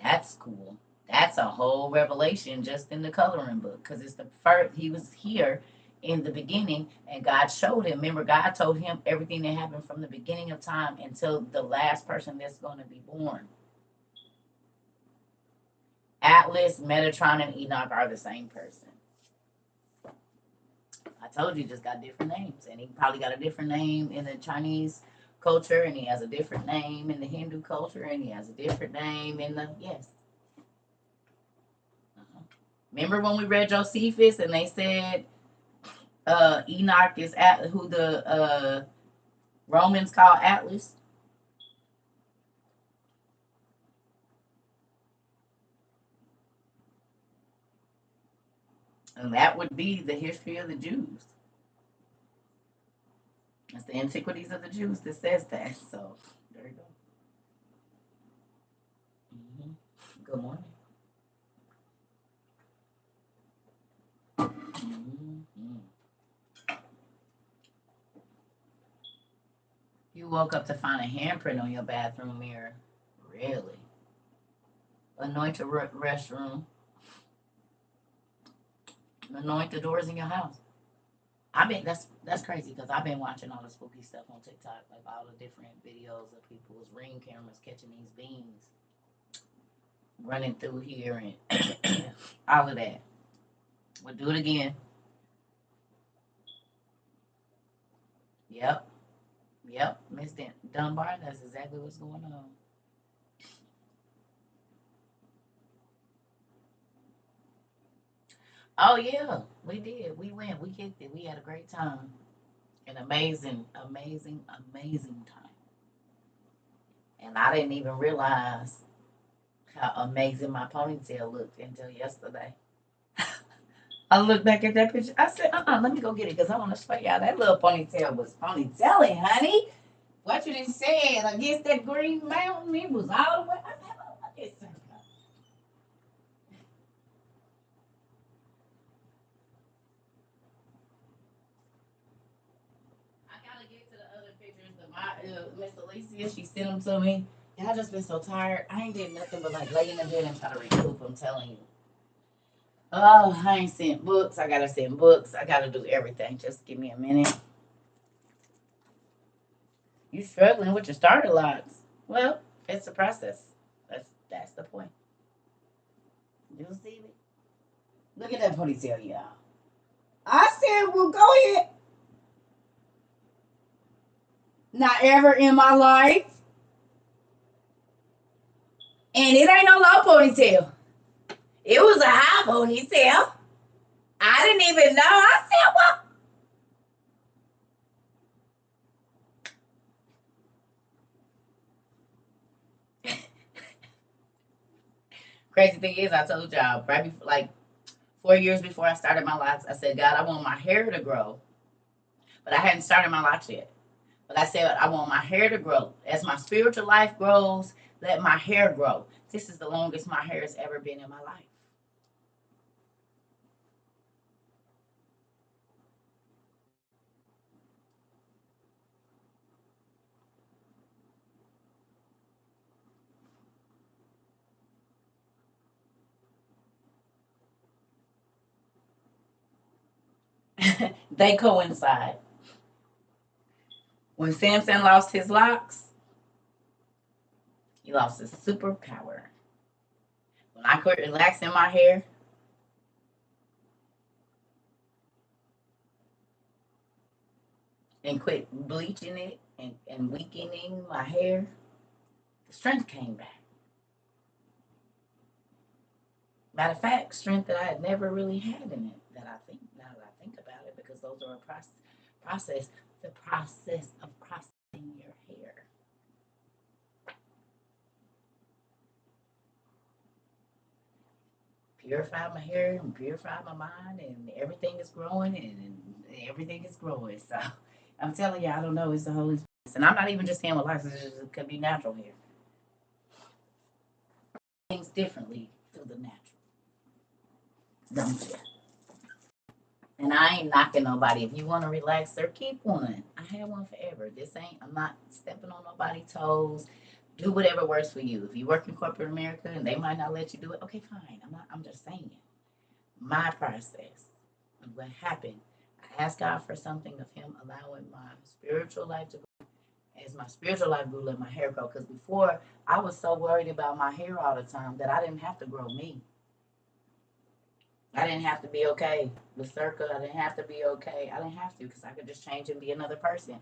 That's cool. That's a whole revelation just in the coloring book, because it's the first. He was here in the beginning, and God showed him. Remember, God told him everything that happened from the beginning of time until the last person that's going to be born. Atlas, Metatron, and Enoch are the same person. I told you, just got different names, and he probably got a different name in the Chinese culture, and he has a different name in the Hindu culture, and he has a different name in the yes. Remember when we read Josephus and they said Enoch is at who the Romans call Atlas? And that would be the history of the Jews. It's the Antiquities of the Jews that says that. So there you go. Mm-hmm. Good morning. Mm-hmm. You woke up to find a handprint on your bathroom mirror. Really? Anoint the restroom. Anoint the doors in your house. I mean, that's crazy because I've been watching all the spooky stuff on TikTok, like all the different videos of people's ring cameras catching these beings running through here and all of that. We'll do it again. Yep, yep, Miss Dunbar. That's exactly what's going on. Oh yeah, we did. We went. We kicked it. We had a great time. An amazing, amazing, amazing time. And I didn't even realize how amazing my ponytail looked until yesterday. I looked back at that picture. I said, let me go get it because I want to show y'all that little ponytail was ponytailing, honey. What you just said against that green mountain, it was all the way. I gotta get to the other pictures of my Miss Alicia. She sent them to me. And I just been so tired. I ain't did nothing but like lay in the bed and try to recoup. I'm telling you. Oh, I ain't sent books. I gotta send books. I gotta do everything. Just give me a minute. You struggling with your starter locks? Well, it's a process. That's the point. You see me? Look at that ponytail, y'all. I said, well, go ahead. Not ever in my life. And it ain't no low ponytail. It was a high ponytail. I didn't even know. I said, well. Crazy thing is, I told y'all right before, like 4 years before I started my locks, I said, God, I want my hair to grow. But I hadn't started my locks yet. But I said, I want my hair to grow. As my spiritual life grows, let my hair grow. This is the longest my hair has ever been in my life. They coincide. When Samson lost his locks, he lost his superpower. When I quit relaxing my hair, and quit bleaching it and weakening my hair, the strength came back. Matter of fact, strength that I had never really had in it. That I think now that I think about it, because those are a process. The process of processing your hair. Purify my hair and purify my mind, and everything is growing, and everything is growing. So I'm telling you, I don't know. It's the Holy Spirit, and I'm not even just saying with license. It could be natural hair. Things differently through the natural, don't you? And I ain't knocking nobody. If you want to relax, sir, keep one. I had one forever. This ain't, I'm not stepping on nobody's toes. Do whatever works for you. If you work in corporate America and they might not let you do it, okay, fine. I'm just saying. My process of what happened. I asked God for something of Him allowing my spiritual life to grow. As my spiritual life grew, let my hair grow. Because before, I was so worried about my hair all the time that I didn't have to grow me. I didn't have to be okay with Circa. I didn't have to be okay. I didn't have to because I could just change and be another person.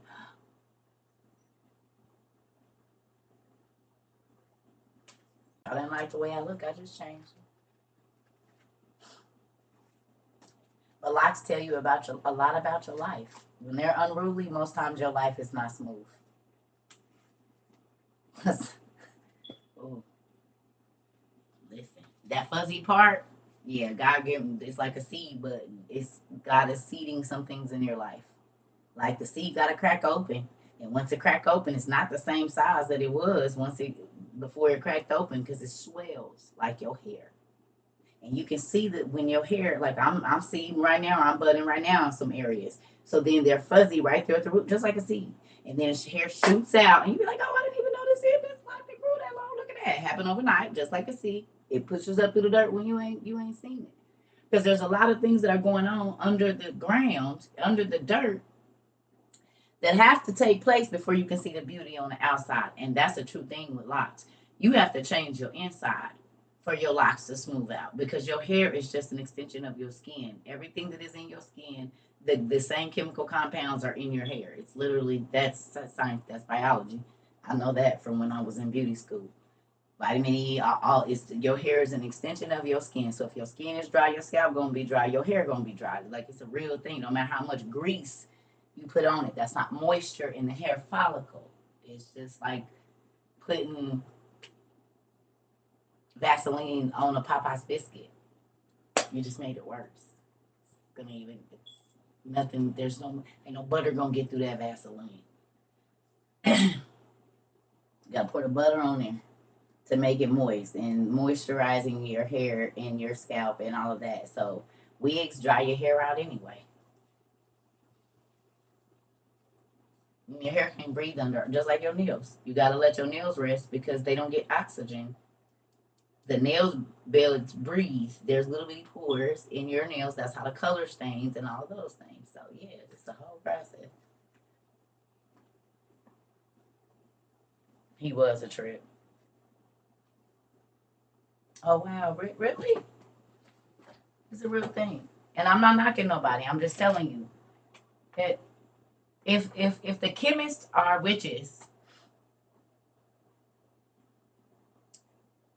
I didn't like the way I look. I just changed. But locks tell you about a lot about your life. When they're unruly, most times your life is not smooth. Ooh, listen, that fuzzy part, yeah, God gave him. It's like a seed, but it's God is seeding some things in your life. Like the seed got to crack open, and once it crack open, it's not the same size that it was before it cracked open because it swells like your hair. And you can see that when your hair, like I'm seeing right now, I'm budding right now in some areas. So then they're fuzzy right there at the root, just like a seed. And then hair shoots out, and you be like, "Oh, I didn't even notice it. This like it grew that long. Look at that. It happened overnight, just like a seed. It pushes up through the dirt when you ain't seen it. Because there's a lot of things that are going on under the ground, under the dirt, that have to take place before you can see the beauty on the outside. And that's a true thing with locks. You have to change your inside for your locks to smooth out because your hair is just an extension of your skin. Everything that is in your skin, the same chemical compounds are in your hair. It's literally, that's science, that's biology. I know that from when I was in beauty school. Vitamin E, all is your hair is an extension of your skin. So if your skin is dry, your scalp gonna be dry, your hair gonna be dry. Like it's a real thing. No matter how much grease you put on it, that's not moisture in the hair follicle. It's just like putting Vaseline on a Popeye's biscuit. You just made it worse. It's gonna even it's nothing. Ain't no butter gonna get through that Vaseline. You gotta pour the butter on there to make it moist and moisturizing your hair and your scalp and all of that. So wigs dry your hair out anyway. Your hair can't breathe under, just like your nails. You gotta let your nails rest because they don't get oxygen. The nails barely breathe. There's little bitty pores in your nails. That's how the color stains and all of those things. So yeah, it's the whole process. He was a trip. Oh wow, really? It's a real thing. And I'm not knocking nobody. I'm just telling you that if the chemists are witches,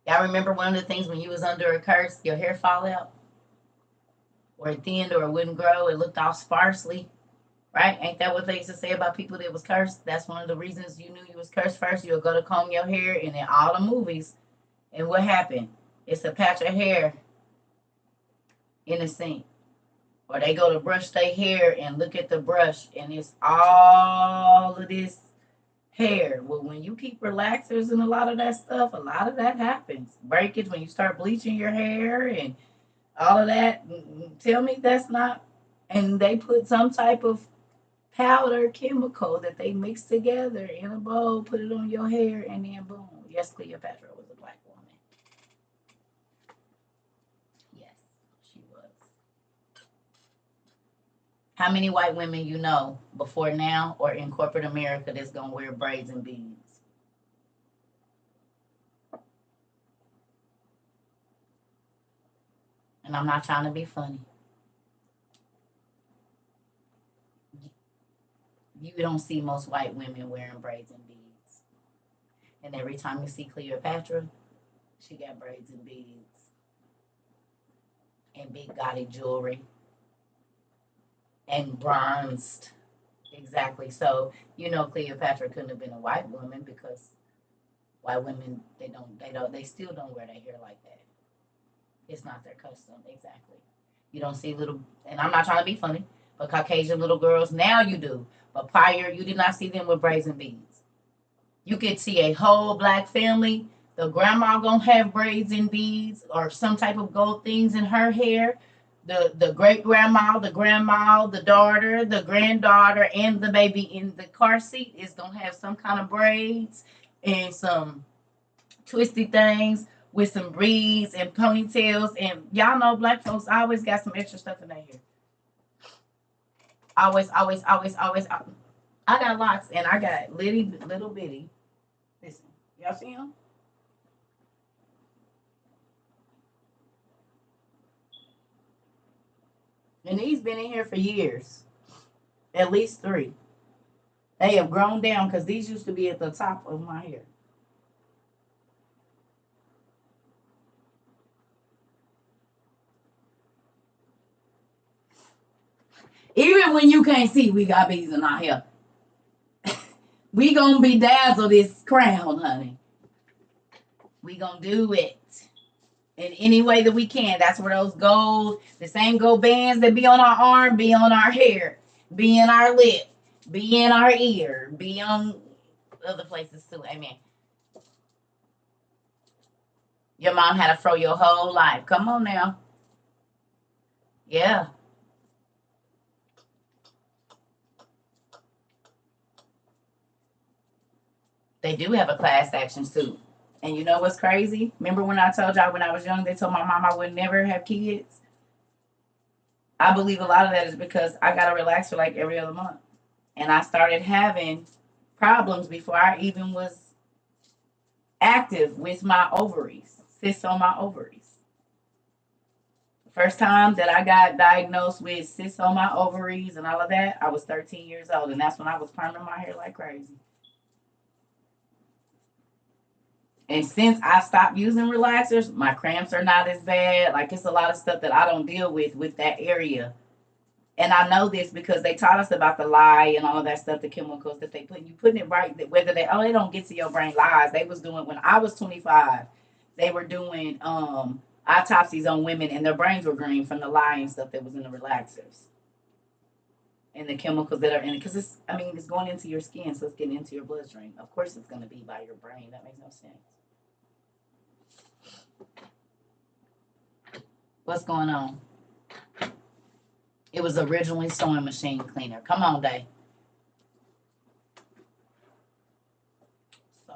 y'all remember one of the things when you was under a curse, your hair fall out, or it thinned, or it wouldn't grow, it looked all sparsely, right? Ain't that what they used to say about people that was cursed? That's one of the reasons you knew you was cursed first. You'll go to comb your hair, and in all the movies, and what happened? It's a patch of hair in the sink. Or they go to brush their hair and look at the brush, and it's all of this hair. Well, when you keep relaxers and a lot of that stuff, a lot of that happens. Breakage when you start bleaching your hair and all of that. Tell me that's not. And they put some type of powder chemical that they mix together in a bowl, put it on your hair, and then boom. Yes, Cleopatra was a black woman. Yes, she was. How many white women you know before now or in corporate America that's gonna wear braids and beads? And I'm not trying to be funny. You don't see most white women wearing braids and beads. And every time you see Cleopatra, she got braids and beads and big gaudy jewelry and bronzed. Exactly. So Cleopatra couldn't have been a white woman because white women they still don't wear their hair like that. It's not their custom. Exactly. You don't see little, and I'm not trying to be funny, but Caucasian little girls now you do. But prior, you did not see them with braids and beads. You could see a whole black family. The grandma gonna have braids and beads or some type of gold things in her hair. The great grandma, the daughter, the granddaughter, and the baby in the car seat is gonna have some kind of braids and some twisty things with some braids and ponytails. And y'all know black folks always got some extra stuff in their hair. Always, always, always, always. I got locks and I got little bitty. Listen, y'all see them? And these been in here for years, at least 3. They have grown down because these used to be at the top of my hair. Even when you can't see, we got bees in our hair. We gonna bedazzle this crown, honey. We gonna do it in any way that we can. That's where those gold, the same gold bands that be on our arm, be on our hair, be in our lip, be in our ear, be on other places too. Amen. Your mom had a fro your whole life. Come on now. Yeah. They do have a class action suit. And you know what's crazy? Remember when I told y'all when I was young, they told my mom I would never have kids? I believe a lot of that is because I got to relax for like every other month. And I started having problems before I even was active with my ovaries, cysts on my ovaries. First time that I got diagnosed with cysts on my ovaries and all of that, I was 13 years old. And that's when I was perming my hair like crazy. And since I stopped using relaxers, my cramps are not as bad. Like, it's a lot of stuff that I don't deal with that area. And I know this because they taught us about the lye and all of that stuff, the chemicals that they put. You putting it right, whether they don't get to your brain lies. They was doing, when I was 25, they were doing autopsies on women and their brains were green from the lye and stuff that was in the relaxers. And the chemicals that are in it. Because it's going into your skin, so it's getting into your bloodstream. Of course it's going to be by your brain. That makes no sense. What's going on? It was originally sewing machine cleaner. Come on, Day. So.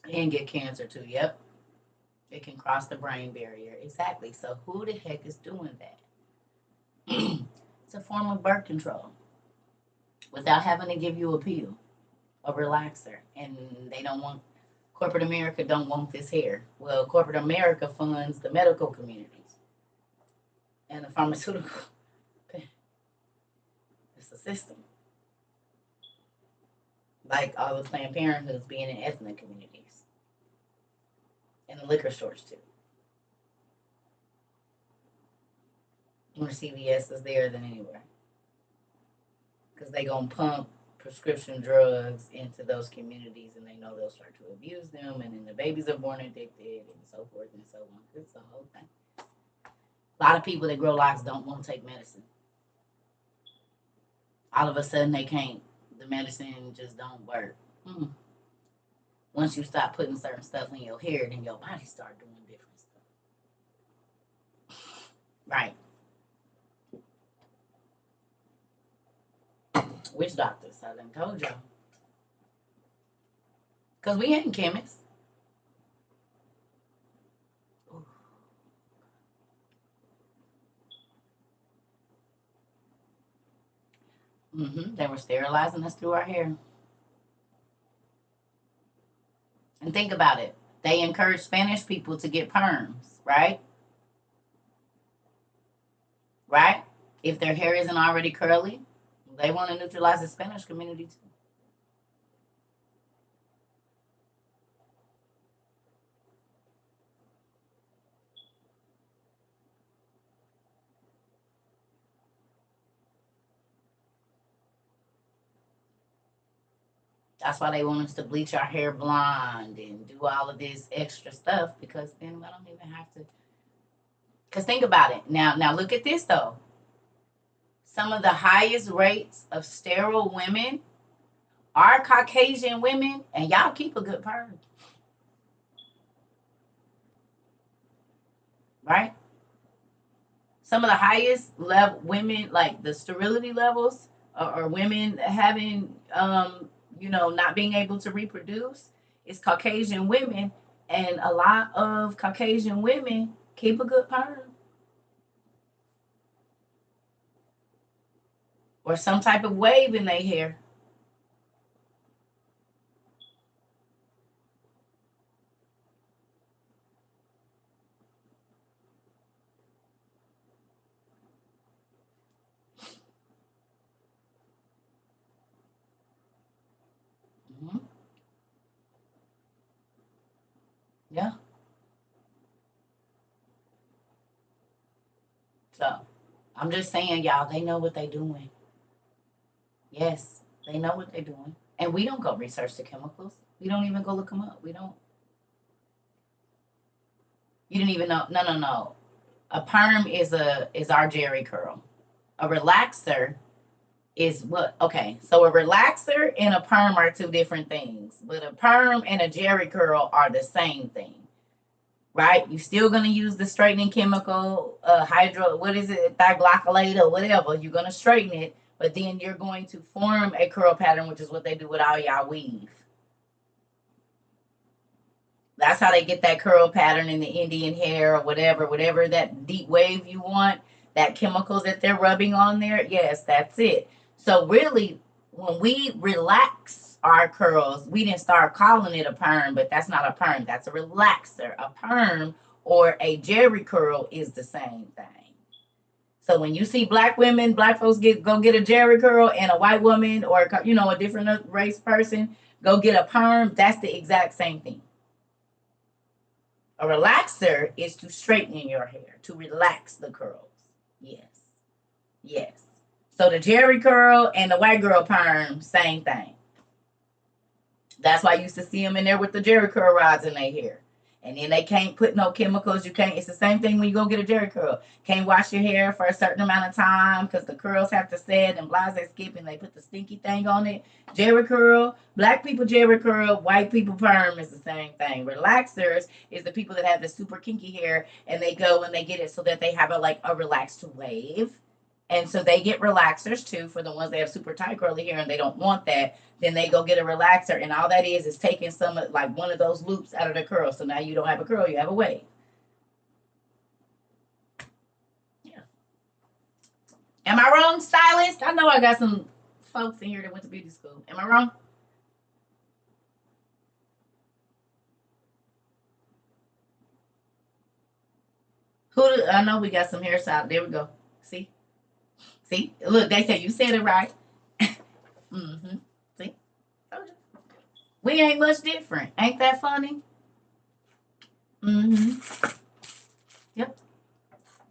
He can get cancer too. Yep. It can cross the brain barrier. Exactly. So who the heck is doing that? It's a form of birth control without having to give you a pill, a relaxer. And they don't want, corporate America don't want this here. Well, corporate America funds the medical communities and the pharmaceutical. It's a system. Like all the Planned Parenthoods being in ethnic communities. And the liquor stores too. More CVS is there than anywhere. Because they going to pump prescription drugs into those communities and they know they'll start to abuse them and then the babies are born addicted and so forth and so on. It's the whole thing. A lot of people that grow locks don't want to take medicine. All of a sudden they can't. The medicine just don't work. Once you stop putting certain stuff in your hair, then your body start doing different stuff. Right. Witch doctors, I done told y'all. Because we ain't chemists. They were sterilizing us through our hair. And think about it. They encourage Spanish people to get perms, right? Right? If their hair isn't already curly, they want to neutralize the Spanish community too. That's why they want us to bleach our hair blonde and do all of this extra stuff because then we don't even have to. Because think about it. Now look at this though. Some of the highest rates of sterile women are Caucasian women, and y'all keep a good perm. Right? Some of the highest level women, like the sterility levels, or women having, not being able to reproduce, is Caucasian women, and a lot of Caucasian women keep a good perm or some type of wave in their hair. So I'm just saying, y'all, they know what they're doing. Yes, they know what they're doing. And we don't go research the chemicals. We don't even go look them up. We don't. You didn't even know. No, no, no. A perm is our Jerry curl. A relaxer is what? Okay, so a relaxer and a perm are two different things, but a perm and a Jerry curl are the same thing, right? You're still gonna use the straightening chemical, hydro, what is it, diglycolate or whatever. You're gonna straighten it, but then you're going to form a curl pattern, which is what they do with all y'all weave. That's how they get that curl pattern in the Indian hair or whatever that deep wave you want, that chemicals that they're rubbing on there. Yes, that's it. So really, when we relax our curls, we didn't start calling it a perm, but that's not a perm. That's a relaxer. A perm or a jerry curl is the same thing. So when you see black women, black folks go get a jerry curl, and a white woman or a different race person go get a perm, that's the exact same thing. A relaxer is to straighten your hair, to relax the curls. Yes. Yes. So the Jerry curl and the white girl perm, same thing. That's why I used to see them in there with the Jerry curl rods in their hair. And then they can't put no chemicals. You can't. It's the same thing when you go get a Jerry curl. Can't wash your hair for a certain amount of time because the curls have to set and blah, they skip and they put the stinky thing on it. Jerry curl, black people Jerry curl, white people perm is the same thing. Relaxers is the people that have the super kinky hair and they go and they get it so that they have a relaxed wave. And so they get relaxers too for the ones that have super tight curly hair and they don't want that. Then they go get a relaxer, and all that is taking one of those loops out of the curl. So now you don't have a curl, you have a wave. Yeah. Am I wrong, stylist? I know I got some folks in here that went to beauty school. Am I wrong? I know we got some hairstyle. There we go. See? See? Look, they say you said it right. Mm-hmm. See? We ain't much different. Ain't that funny? Mm-hmm. Yep.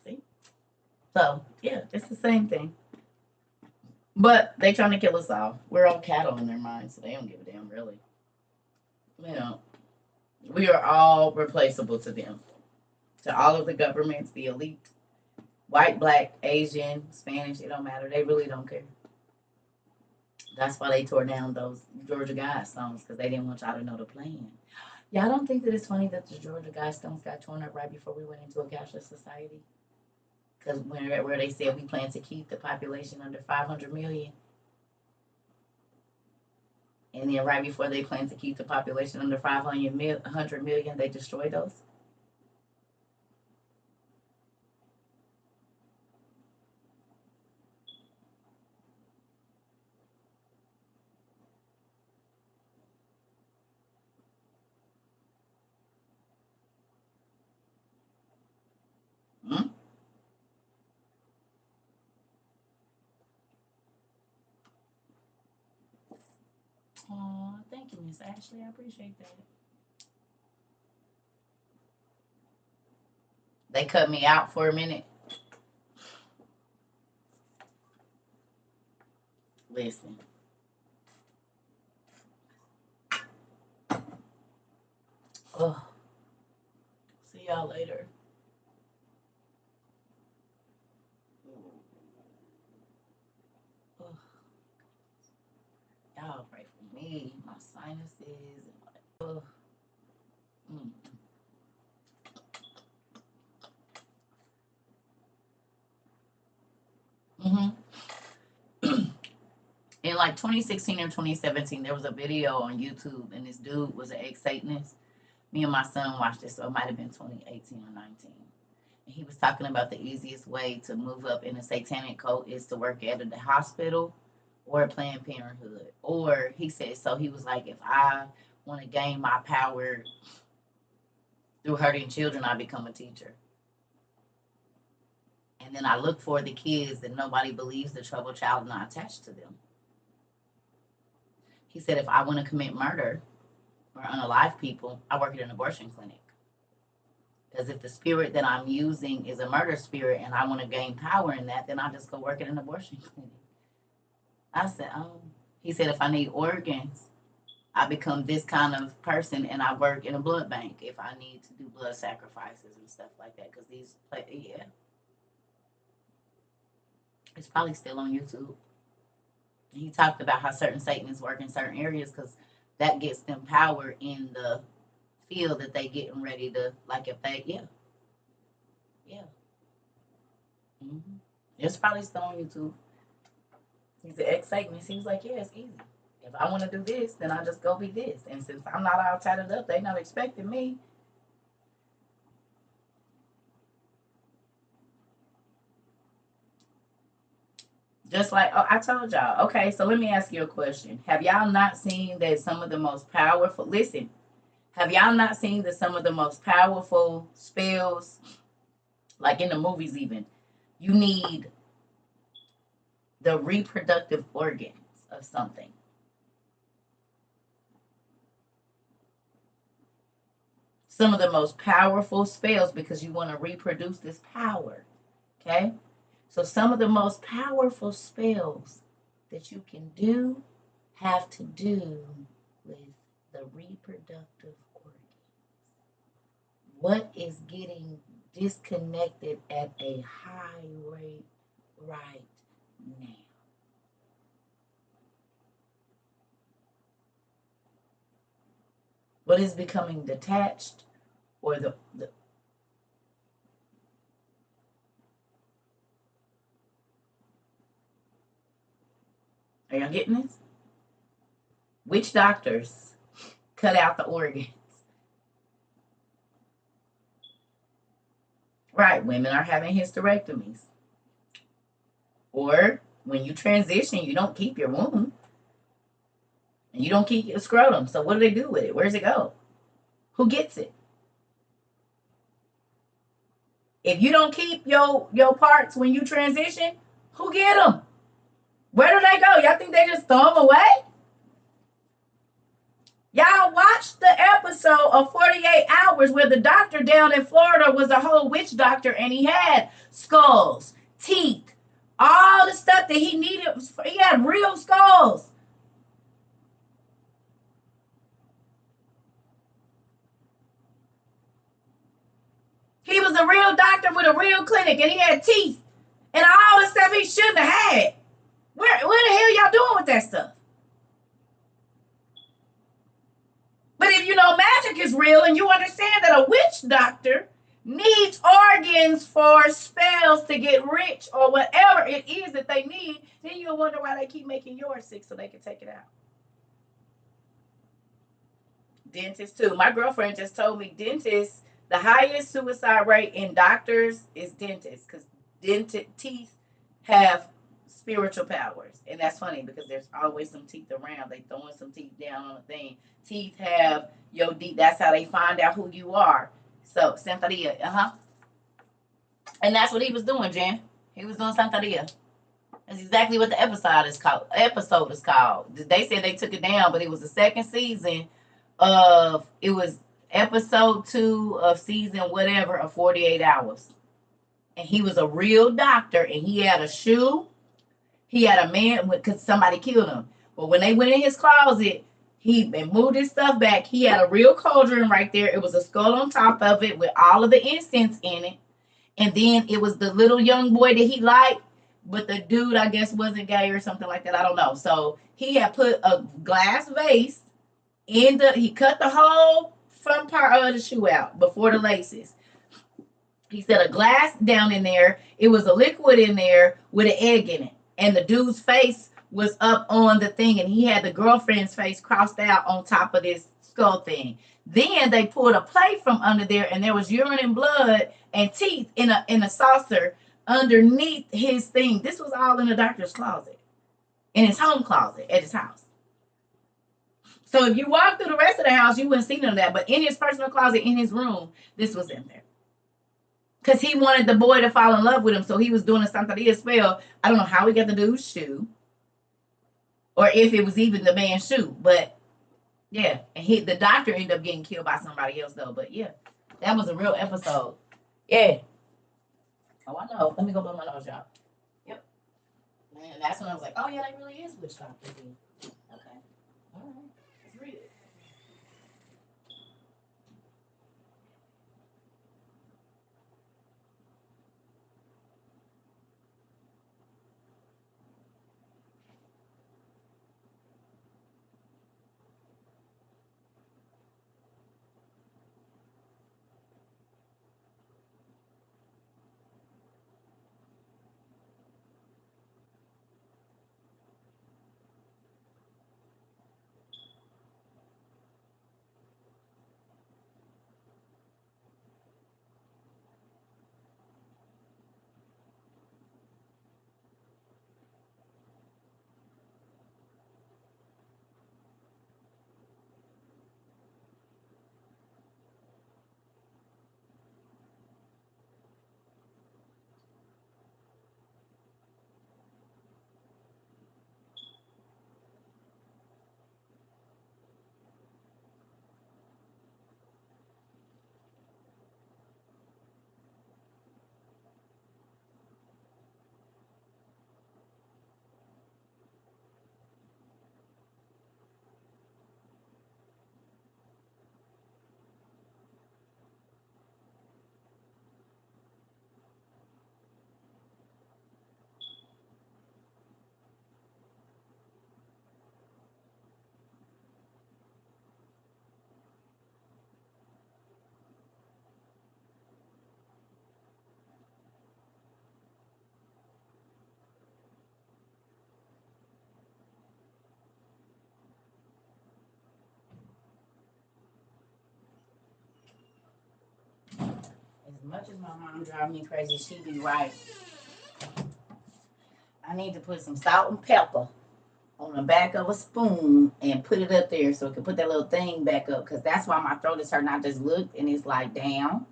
See? So, yeah, it's the same thing. But they trying to kill us all. We're all cattle in their minds, so they don't give a damn, really. We are all replaceable to them. To all of the governments, the elite, white, black, Asian, Spanish, it don't matter. They really don't care. That's why they tore down those Georgia Guidestones, because they didn't want y'all to know the plan. Y'all don't think that it's funny that the Georgia Guidestones got torn up right before we went into a cashless society? Because where they said we plan to keep the population under 500 million. And then right before they plan to keep the population under 500 million, they destroy those. Hmm? Oh, thank you, Miss Ashley. I appreciate that. They cut me out for a minute. Listen. Oh, see y'all later. Oh, y'all pray for me, my sinuses, and oh. Mm. Mm-hmm. In like 2016 or 2017, there was a video on YouTube, and this dude was an ex-Satanist. Me and my son watched this, so it might have been 2018 or 19. And he was talking about the easiest way to move up in a satanic cult is to work at a hospital or Planned Parenthood. Or he said, so he was like, if I want to gain my power through hurting children, I become a teacher. And then I look for the kids that nobody believes the troubled child not attached to them. He said, if I want to commit murder or unalive people, I work at an abortion clinic. Because if the spirit that I'm using is a murder spirit and I want to gain power in that, then I'll just go work at an abortion clinic. I said, oh. He said, if I need organs, I become this kind of person and I work in a blood bank if I need to do blood sacrifices and stuff like that. Because yeah. It's probably still on YouTube. He talked about how certain Satanists work in certain areas because that gets them power in the field that they getting ready to, like if they, yeah. Mm-hmm. It's probably still on YouTube. He's an ex-Satanist. He was like, yeah, it's easy. If I want to do this, then I just go be this. And since I'm not all tatted up, they not expecting me. Just like, oh, I told y'all. Okay, so let me ask you a question. Have y'all not seen that some of the most powerful, listen, have y'all not seen that some of the most powerful spells, like in the movies even, you need the reproductive organs of something? Some of the most powerful spells because you want to reproduce this power, okay? So some of the most powerful spells that you can do have to do with the reproductive organs. What is getting disconnected at a high rate right now? What is becoming detached or the are y'all getting this? Witch doctors cut out the organs. Right, women are having hysterectomies. Or when you transition, you don't keep your womb. And you don't keep your scrotum. So what do they do with it? Where does it go? Who gets it? If you don't keep your parts when you transition, who get them? Where do they go? Y'all think they just throw them away? Y'all watched the episode of 48 Hours where the doctor down in Florida was a whole witch doctor and he had skulls, teeth, all the stuff that he needed. He had real skulls. He was a real doctor with a real clinic and he had teeth and all the stuff he shouldn't have had. Where the hell y'all doing with that stuff? But if you know magic is real and you understand that a witch doctor needs organs for spells to get rich or whatever it is that they need, then you'll wonder why they keep making yours sick so they can take it out. Dentists too. My girlfriend just told me dentists, the highest suicide rate in doctors is dentists because teeth have spiritual powers. And that's funny because there's always some teeth around. They throwing some teeth down on a thing. Teeth have your deep. That's how they find out who you are. So Santeria, and that's what he was doing, Jen. He was doing Santeria. That's exactly what the episode is called. They said they took it down, but it was the second season of it was episode 2 of season whatever of 48 Hours. And he was a real doctor, and he had a shoe. He had a man because somebody killed him. But when they went in his closet, he moved his stuff back. He had a real cauldron right there. It was a skull on top of it with all of the incense in it. And then it was the little young boy that he liked, but the dude, I guess, wasn't gay or something like that. I don't know. So he had put a glass vase he cut the whole front part of the shoe out before the laces. He set a glass down in there. It was a liquid in there with an egg in it. And the dude's face was up on the thing, and he had the girlfriend's face crossed out on top of this skull thing. Then they pulled a plate from under there, and there was urine and blood and teeth in a saucer underneath his thing. This was all in the doctor's closet, in his home closet at his house. So if you walk through the rest of the house, you wouldn't see none of that. But in his personal closet, in his room, this was in there. Because he wanted the boy to fall in love with him. So he was doing a Santeria spell. I don't know how he got the dude's shoe. Or if it was even the man's shoe. But, yeah. And the doctor ended up getting killed by somebody else, though. But, yeah. That was a real episode. Yeah. Oh, I know. Let me go blow my nose, y'all. Yep. And that's when I was like, oh, yeah, that really is witchcraft. Okay. All right. Let's read it. As much as my mom drives me crazy, she be right. I need to put some salt and pepper on the back of a spoon and put it up there so it can put that little thing back up. Because that's why my throat is hurting. I just looked and it's like down.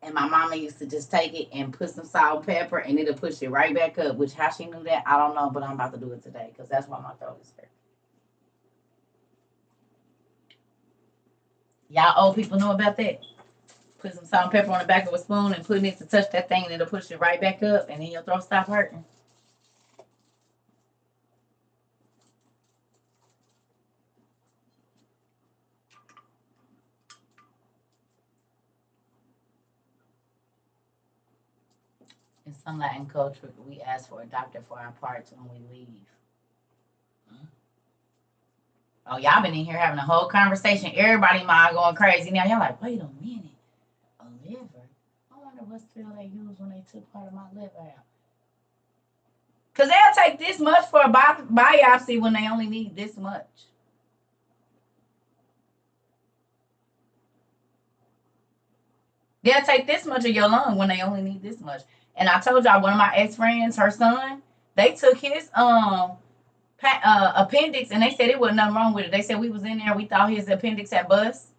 And my mama used to just take it and put some salt and pepper and it'll push it right back up. Which how she knew that, I don't know. But I'm about to do it today because that's why my throat is hurting. Y'all old people know about that? Put some salt and pepper on the back of a spoon and putting it to touch that thing and it'll push it right back up and then your throat stop hurting. In some Latin culture, we ask for a doctor for our parts when we leave. Oh, y'all been in here having a whole conversation. Everybody mind going crazy. Now y'all like, wait a minute. A liver? I wonder what pill they used when they took part of my liver out. Because they'll take this much for a biopsy when they only need this much. They'll take this much of your lung when they only need this much. And I told y'all, one of my ex-friends, her son, they took his appendix and they said it wasn't nothing wrong with it. They said we was in there, we thought his appendix had bust.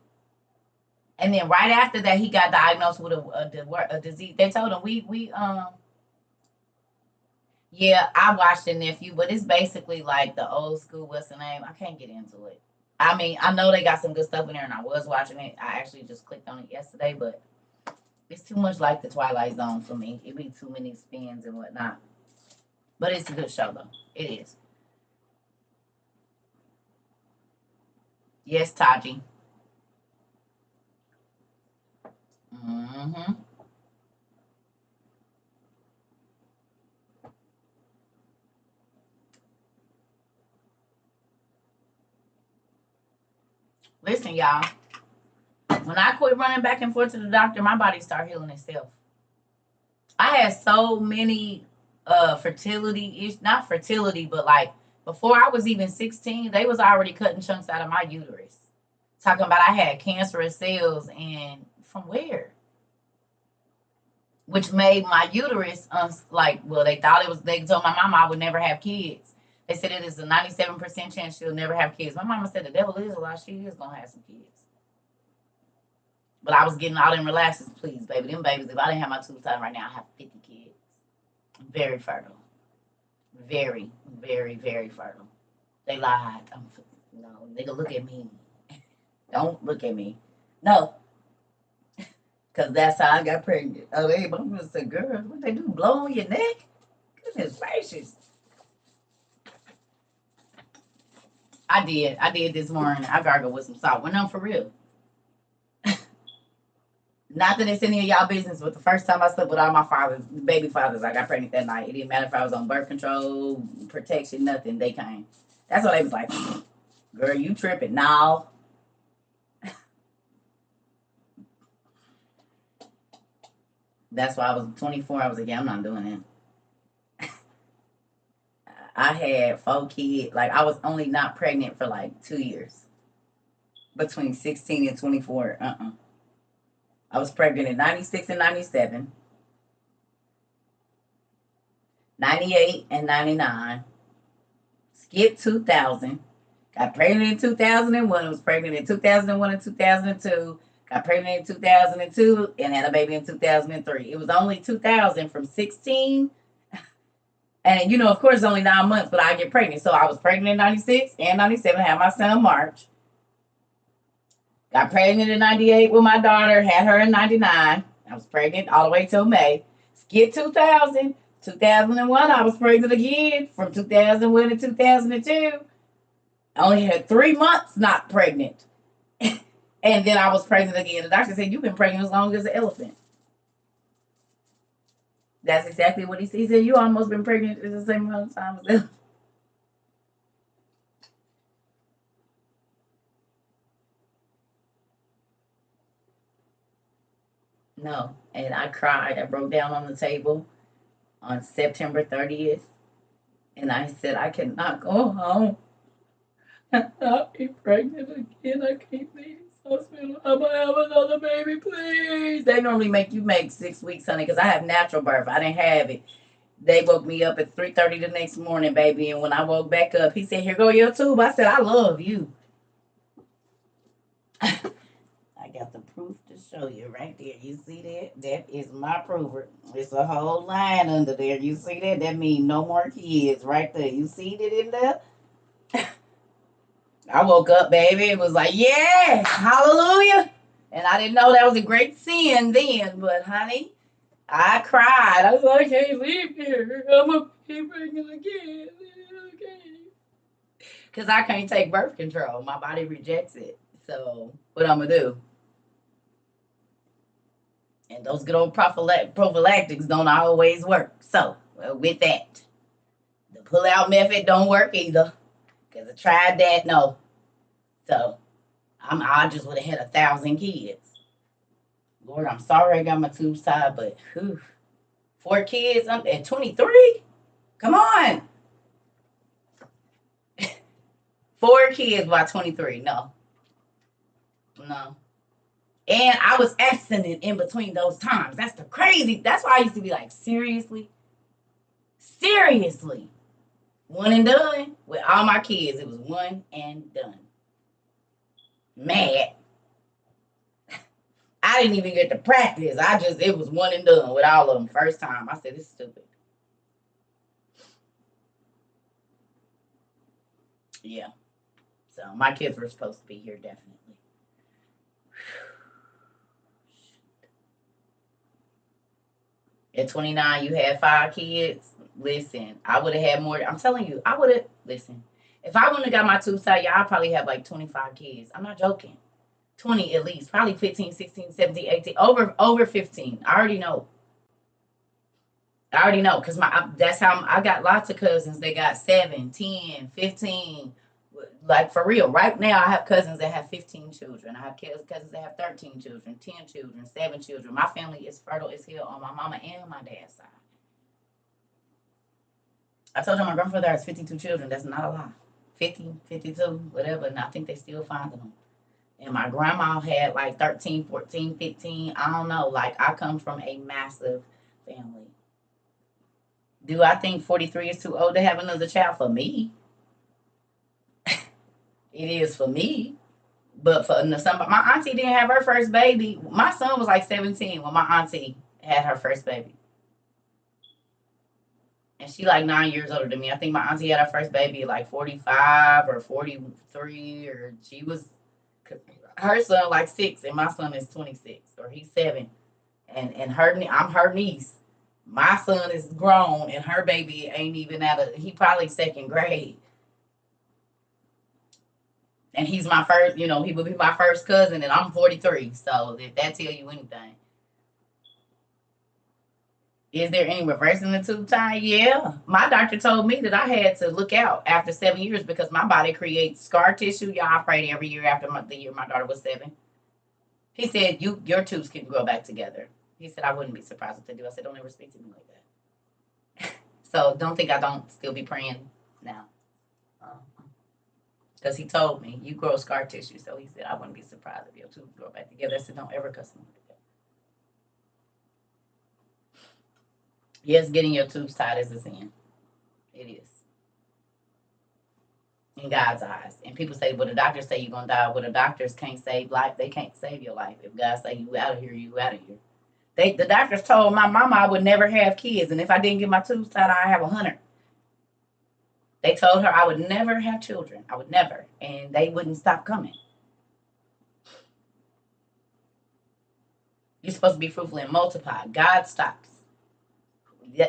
And then right after that, he got diagnosed with a disease. They told him yeah, I watched the nephew, but it's basically like the old school. What's the name? I can't get into it. I mean, I know they got some good stuff in there, and I was watching it. I actually just clicked on it yesterday, but it's too much like the Twilight Zone for me. It be too many spins and whatnot. But it's a good show, though. It is. Yes, Taji. Mm-hmm. Listen, y'all. When I quit running back and forth to the doctor, my body started healing itself. I had so many fertility issues, not fertility, but like before I was even 16, they was already cutting chunks out of my uterus. Talking about I had cancerous cells and from where? Which made my uterus like, well, they thought it was, they told my mama I would never have kids. They said it is a 97% chance she'll never have kids. My mama said the devil is a lie. She is going to have some kids. But I was getting all them relaxes, please, baby. Them babies, if I didn't have my tubes tied right now, I have 50 kids. Very fertile. Very, very, very fertile. They lied. No, nigga, look at me. Don't look at me. No. Because that's how I got pregnant. Oh, they mama said, girl, what they do? Blow on your neck? Goodness gracious. I did. I did this morning. I gargled with some salt. Well, no, for real. Not that it's any of y'all business, but the first time I slept with all my fathers, baby fathers, I got pregnant that night. It didn't matter if I was on birth control, protection, nothing. They came. That's why they was like, girl, you tripping. No. That's why I was 24. I was like, yeah, I'm not doing it. I had 4 kids. Like, I was only not pregnant for like 2 years. Between 16 and 24. I was pregnant in 96 and 97. 98 and 99. Skipped 2000. Got pregnant in 2001. Was pregnant in 2001 and 2002. Got pregnant in 2002 and had a baby in 2003. It was only 2000 from 16. And, you know, of course, it's only 9 months, but I get pregnant. So I was pregnant in 96 and 97. Had my son in March. Got pregnant in 98 with my daughter. Had her in 99. I was pregnant all the way till May. Skipped 2000. 2001, I was pregnant again from 2001 to 2002. I only had 3 months not pregnant. And then I was pregnant again. The doctor said, you've been pregnant as long as an elephant. That's exactly what he said. He said, you almost been pregnant at the same amount of time as an elephant. No. And I cried. I broke down on the table on September 30th. And I said, I cannot go home. I'll be pregnant again. I can't leave this hospital. I'm going to have another baby, please. They normally make you make 6 weeks, honey, because I have natural birth. I didn't have it. They woke me up at 3:30 the next morning, baby. And when I woke back up, he said, here go your tube. I said, I love you. I got the proof to show you right there. You see that? That is my proof. It's a whole line under there. You see that? That means no more kids right there. You see that in there? I woke up, baby. It was like, yeah, hallelujah. And I didn't know that was a great sin then, but honey, I cried. I was like, I can't leave here. I'm going to be pregnant again. Okay. Because I can't take birth control. My body rejects it. So, what I'm going to do? And those good old prophylactics don't always work. So, well, with that, the pull-out method don't work either. Because I tried that, no. So, I just would have had 1,000 kids. Lord, I'm sorry I got my tubes tied, but whew, 4 kids at 23? Come on. 4 kids by 23. No. No. And I was abstinent in between those times. That's the crazy. That's why I used to be like, seriously? Seriously? One and done? With all my kids, it was one and done. Mad. I didn't even get to practice. It was one and done with all of them. First time. I said, this is stupid. Yeah. So my kids were supposed to be here, definitely. At 29, you had 5 kids. Listen, I would have had more. I'm telling you, I would have. Listen, if I wouldn't have got my tubes tied, y'all probably have like 25 kids. I'm not joking. 20 at least. Probably 15, 16, 17, 18. Over 15. I already know. Because that's how I got lots of cousins. They got 7, 10, 15. Like for real. Right now, I have cousins that have 15 children. I have cousins that have 13 children, 10 children, 7 children. My family is fertile as hell on my mama and my dad's side. I told you my grandfather has 52 children. That's not a lot. 50, 52, whatever. And I think they still finding them. And my grandma had like 13, 14, 15. I don't know. Like, I come from a massive family. Do I think 43 is too old to have another child? For me, it is for me. But for somebody, my auntie didn't have her first baby. My son was like 17 when my auntie had her first baby. And she like 9 years older than me. I think my auntie had her first baby at like 45 or 43, or she was, her son like 6 and my son is 26, or he's 7. And I'm her niece. My son is grown, and her baby ain't even he probably second grade. And he's my first, he would be my first cousin, and I'm 43. So if that tell you anything. Is there any reversing the tube time? Yeah. My doctor told me that I had to look out after 7 years because my body creates scar tissue. Y'all, I prayed every year after the year my daughter was 7. He said, your tubes can grow back together. He said, I wouldn't be surprised if they do. I said, don't ever speak to me like that. So don't think I don't still be praying now. Because he told me, you grow scar tissue. So he said, I wouldn't be surprised if your tubes grow back together. I said, don't ever cuss me like that. Yes, getting your tubes tied is a sin. It is. In God's eyes. And people say, well, the doctors say you're going to die. Well, the doctors can't save life. They can't save your life. If God say you out of here, you out of here. The doctors told my mama I would never have kids. And if I didn't get my tubes tied, I'd have 100. They told her I would never have children. I would never. And they wouldn't stop coming. You're supposed to be fruitful and multiply. God stops.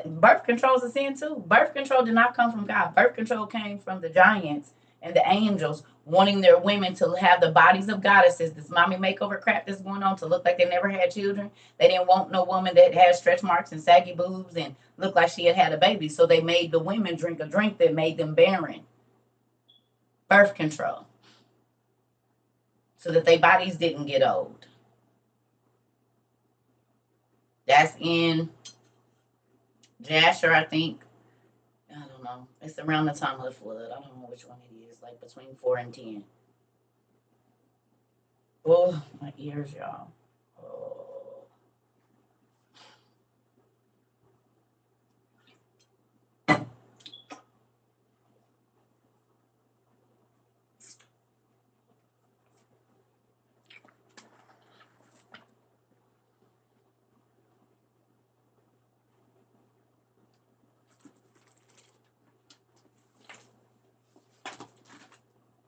Birth control is a sin too. Birth control did not come from God. Birth control came from the giants and the angels wanting their women to have the bodies of goddesses. This mommy makeover crap that's going on to look like they never had children. They didn't want no woman that had stretch marks and saggy boobs and looked like she had a baby. So they made the women drink a drink that made them barren. Birth control. So that their bodies didn't get old. That's in Jasher, I think. I don't know. It's around the time of the flood. I don't know which one it is. Like between 4 and 10. Oh, my ears, y'all. Oh.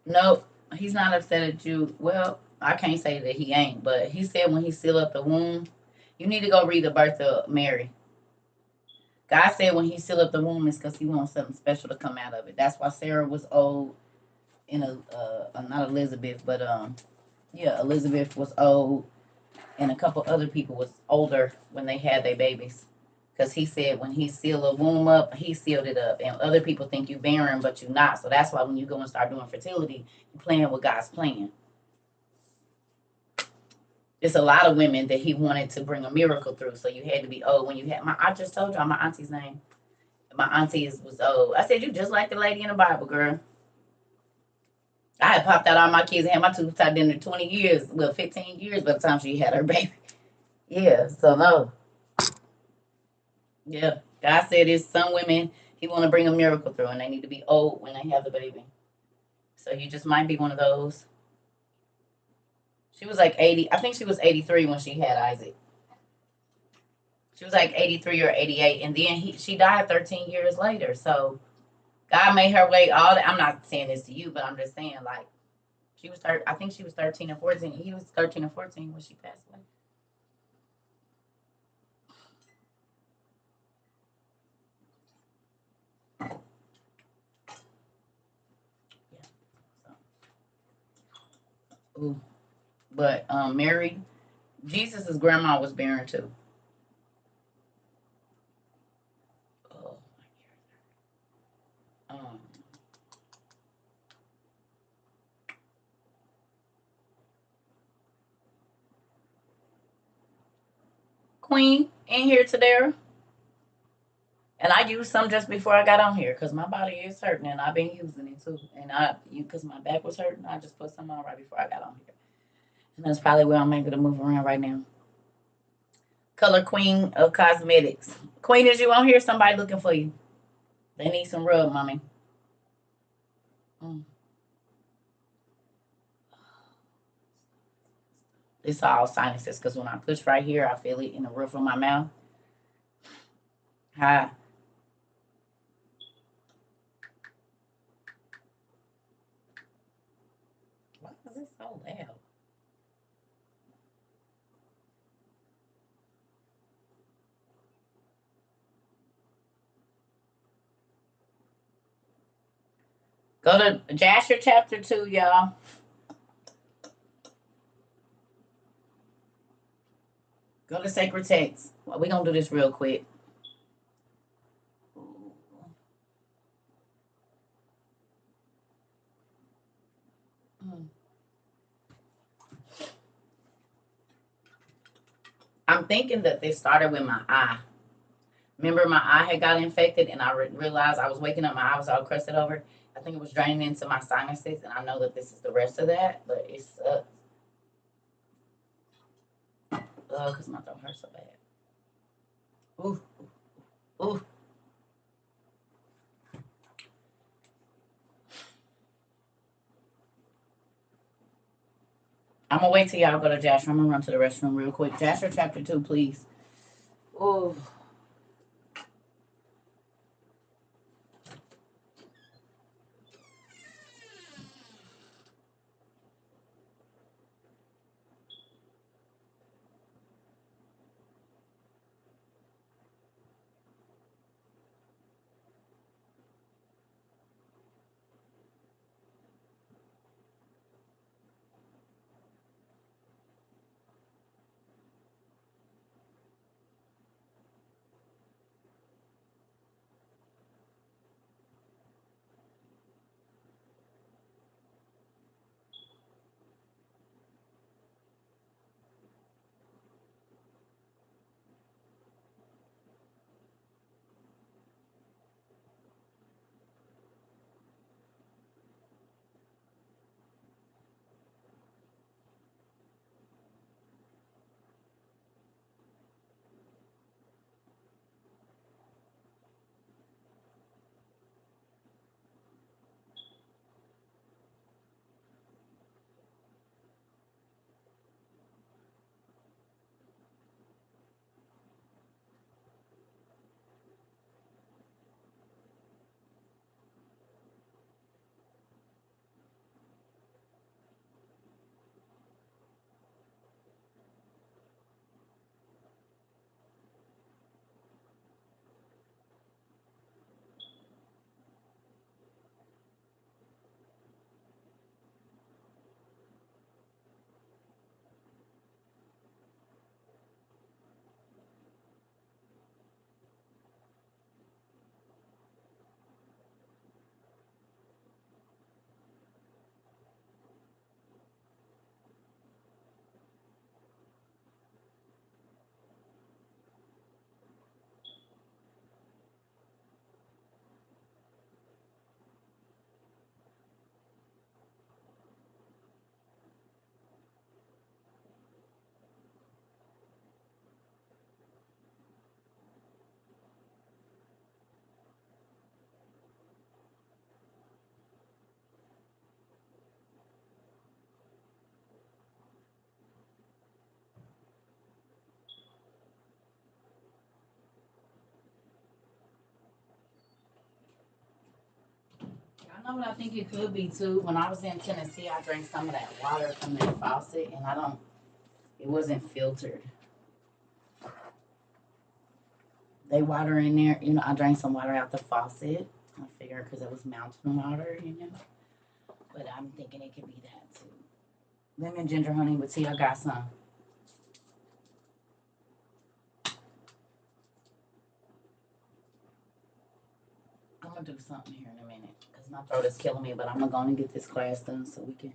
Nope, he's not upset at you. Well, I can't say that he ain't, but he said when he sealed up the womb, you need to go read the birth of Mary. God said when he sealed up the womb, it's because he wants something special to come out of it. That's why Sarah was old, in not Elizabeth, but Elizabeth was old, and a couple other people was older when they had their babies. Because he said when he sealed a womb up, he sealed it up. And other people think you barren, but you're not. So that's why when you go and start doing fertility, you're playing with God's plan. There's a lot of women that he wanted to bring a miracle through. So you had to be old when you had I just told y'all my auntie's name. My auntie was old. I said, you just like the lady in the Bible, girl. I had popped out all my kids and had my tubes tied in 20 years, 15 years by the time she had her baby. Yeah, so no. Yeah, God said there's some women he want to bring a miracle through, and they need to be old when they have the baby. So you just might be one of those. She was like 80. I think she was 83 when she had Isaac. She was like 83 or 88, and then she died 13 years later. So God made her wait all that. I'm not saying this to you, but I'm just saying, like, she was I think she was 13 or 14. He was 13 or 14 when she passed away. Ooh. But Mary, Jesus' grandma was barren too. Oh, Queen in here today. And I used some just before I got on here because my body is hurting and I've been using it too. And because my back was hurting, I just put some on right before I got on here. And that's probably where I'm able to move around right now. Color Queen of Cosmetics. Queen, is you on here? Somebody looking for you. They need some rub, mommy. It's all sinuses because when I push right here, I feel it in the roof of my mouth. Hi. Why is it so loud? Go to Jasher chapter 2, y'all. Go to sacred text. Well, we're going to do this real quick. I'm thinking that this started with my eye. Remember, my eye had got infected, and I realized I was waking up, my eye was all crusted over. I think it was draining into my sinuses, and I know that this is the rest of that, but it sucks. Because my throat hurts so bad. Ooh, ooh. I'm going to wait till y'all go to Jasher. I'm going to run to the restroom real quick. Jasher chapter 2, please. Ooh. I know what I think it could be too. When I was in Tennessee, I drank some of that water from that faucet, and it wasn't filtered. They water in there, I drank some water out the faucet. I figured because it was mountain water. But I'm thinking it could be that too. Lemon ginger honey with tea, I got some. I'm gonna do something here in a minute because my throat is killing me, but I'm gonna go and get this class done so we can.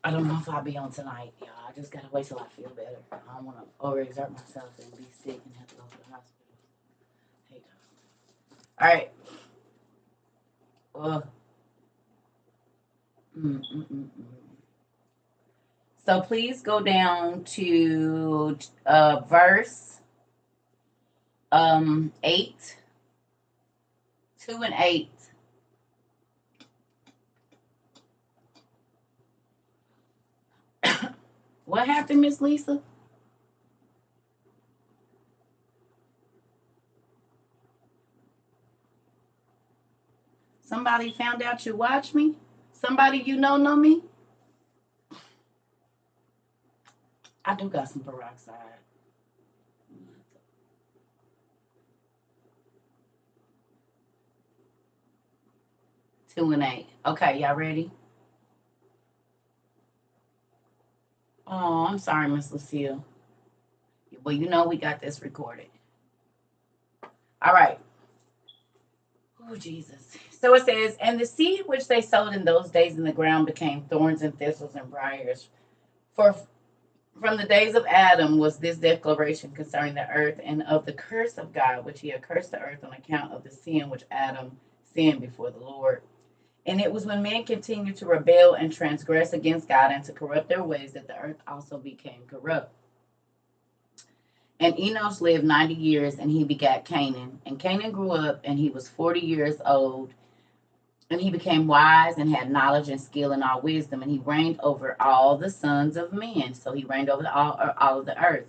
I don't know if I'll be on tonight, y'all. I just gotta wait till I feel better. I don't wanna overexert myself and be sick and have to go to the hospital. Hey, all right. So please go down to verse 8, 2 and 8. What happened, Miss Lisa? Somebody found out you watch me? Somebody you know me? I do got some peroxide. 2 and 8. Okay, y'all ready? Oh, I'm sorry, Miss Lucille. Well, you know we got this recorded. All right. Oh, Jesus. So it says, and the seed which they sowed in those days in the ground became thorns and thistles and briars. For from the days of Adam was this declaration concerning the earth and of the curse of God, which he had cursed the earth on account of the sin which Adam sinned before the Lord. And it was when men continued to rebel and transgress against God and to corrupt their ways that the earth also became corrupt. And Enos lived 90 years, and he begat Canaan. And Canaan grew up, and he was 40 years old. And he became wise and had knowledge and skill and all wisdom. And he reigned over all the sons of men. So he reigned over all of the earth.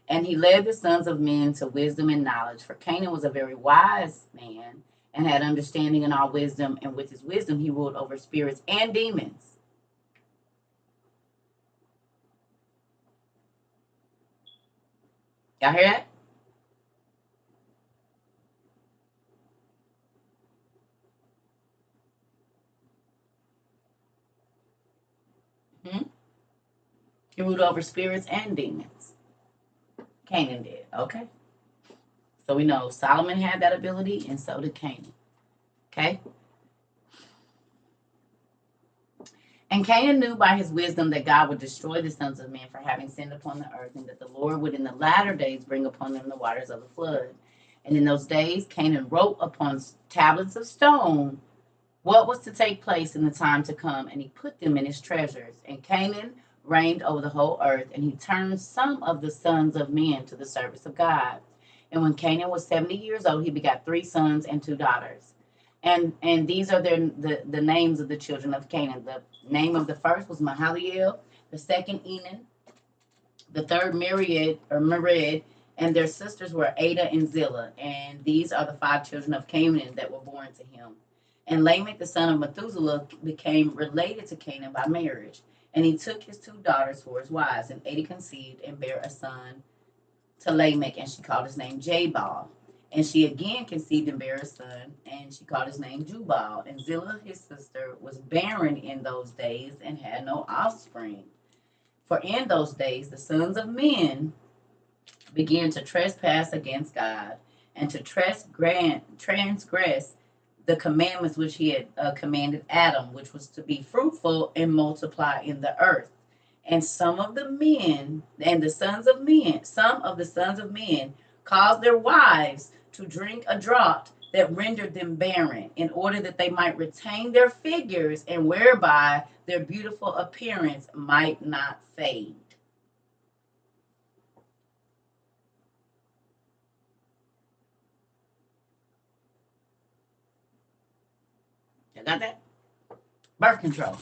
And he led the sons of men to wisdom and knowledge. For Canaan was a very wise man and had understanding and all wisdom. And with his wisdom, he ruled over spirits and demons. Y'all hear that? Hmm? He ruled over spirits and demons. Canaan did. Okay. So we know Solomon had that ability, and so did Canaan. Okay. And Canaan knew by his wisdom that God would destroy the sons of men for having sinned upon the earth, and that the Lord would in the latter days bring upon them the waters of the flood. And in those days, Canaan wrote upon tablets of stone what was to take place in the time to come, and he put them in his treasures. And Canaan reigned over the whole earth, and he turned some of the sons of men to the service of God. And when Canaan was 70 years old, he begot 3 sons and 2 daughters. And these are the names of the children of Canaan. The name of the first was Mahalalel, the second Enan, the third Mered, and their sisters were Ada and Zillah. And these are the 5 children of Canaan that were born to him. And Lamech, the son of Methuselah, became related to Canaan by marriage. And he took his 2 daughters for his wives. And Ada conceived and bare a son to Lamech, and she called his name Jabal. And she again conceived and bare a son, and she called his name Jubal. And Zillah, his sister, was barren in those days and had no offspring. For in those days the sons of men began to trespass against God and to transgress the commandments which he had commanded Adam, which was to be fruitful and multiply in the earth. And some of the sons of men caused their wives to drink a draught that rendered them barren, in order that they might retain their figures, and whereby their beautiful appearance might not fade. You got that? Birth control.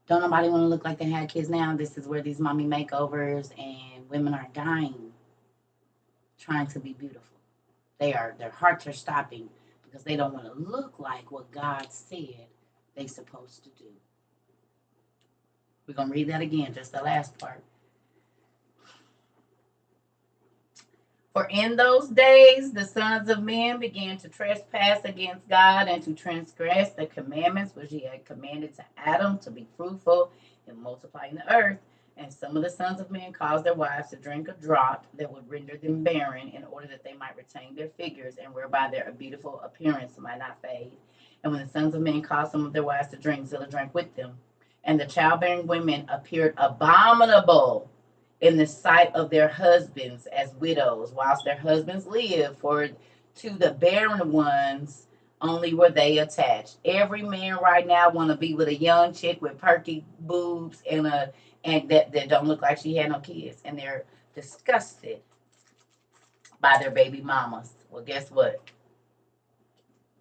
Don't nobody want to look like they had kids now. This is where these mommy makeovers and women are dying trying to be beautiful. Their hearts are stopping because they don't want to look like what God said they supposed to do. We're gonna read that again, just the last part. For in those days the sons of men began to trespass against God and to transgress the commandments which he had commanded to Adam, to be fruitful and multiply in the earth. And some of the sons of men caused their wives to drink a draught that would render them barren, in order that they might retain their figures, and whereby their beautiful appearance might not fade. And when the sons of men caused some of their wives to drink, Zillah drank with them. And the childbearing women appeared abominable in the sight of their husbands as widows, whilst their husbands lived. For to the barren ones only were they attached. Every man right now want to be with a young chick with perky boobs and that don't look like she had no kids, and they're disgusted by their baby mamas. Well, guess what?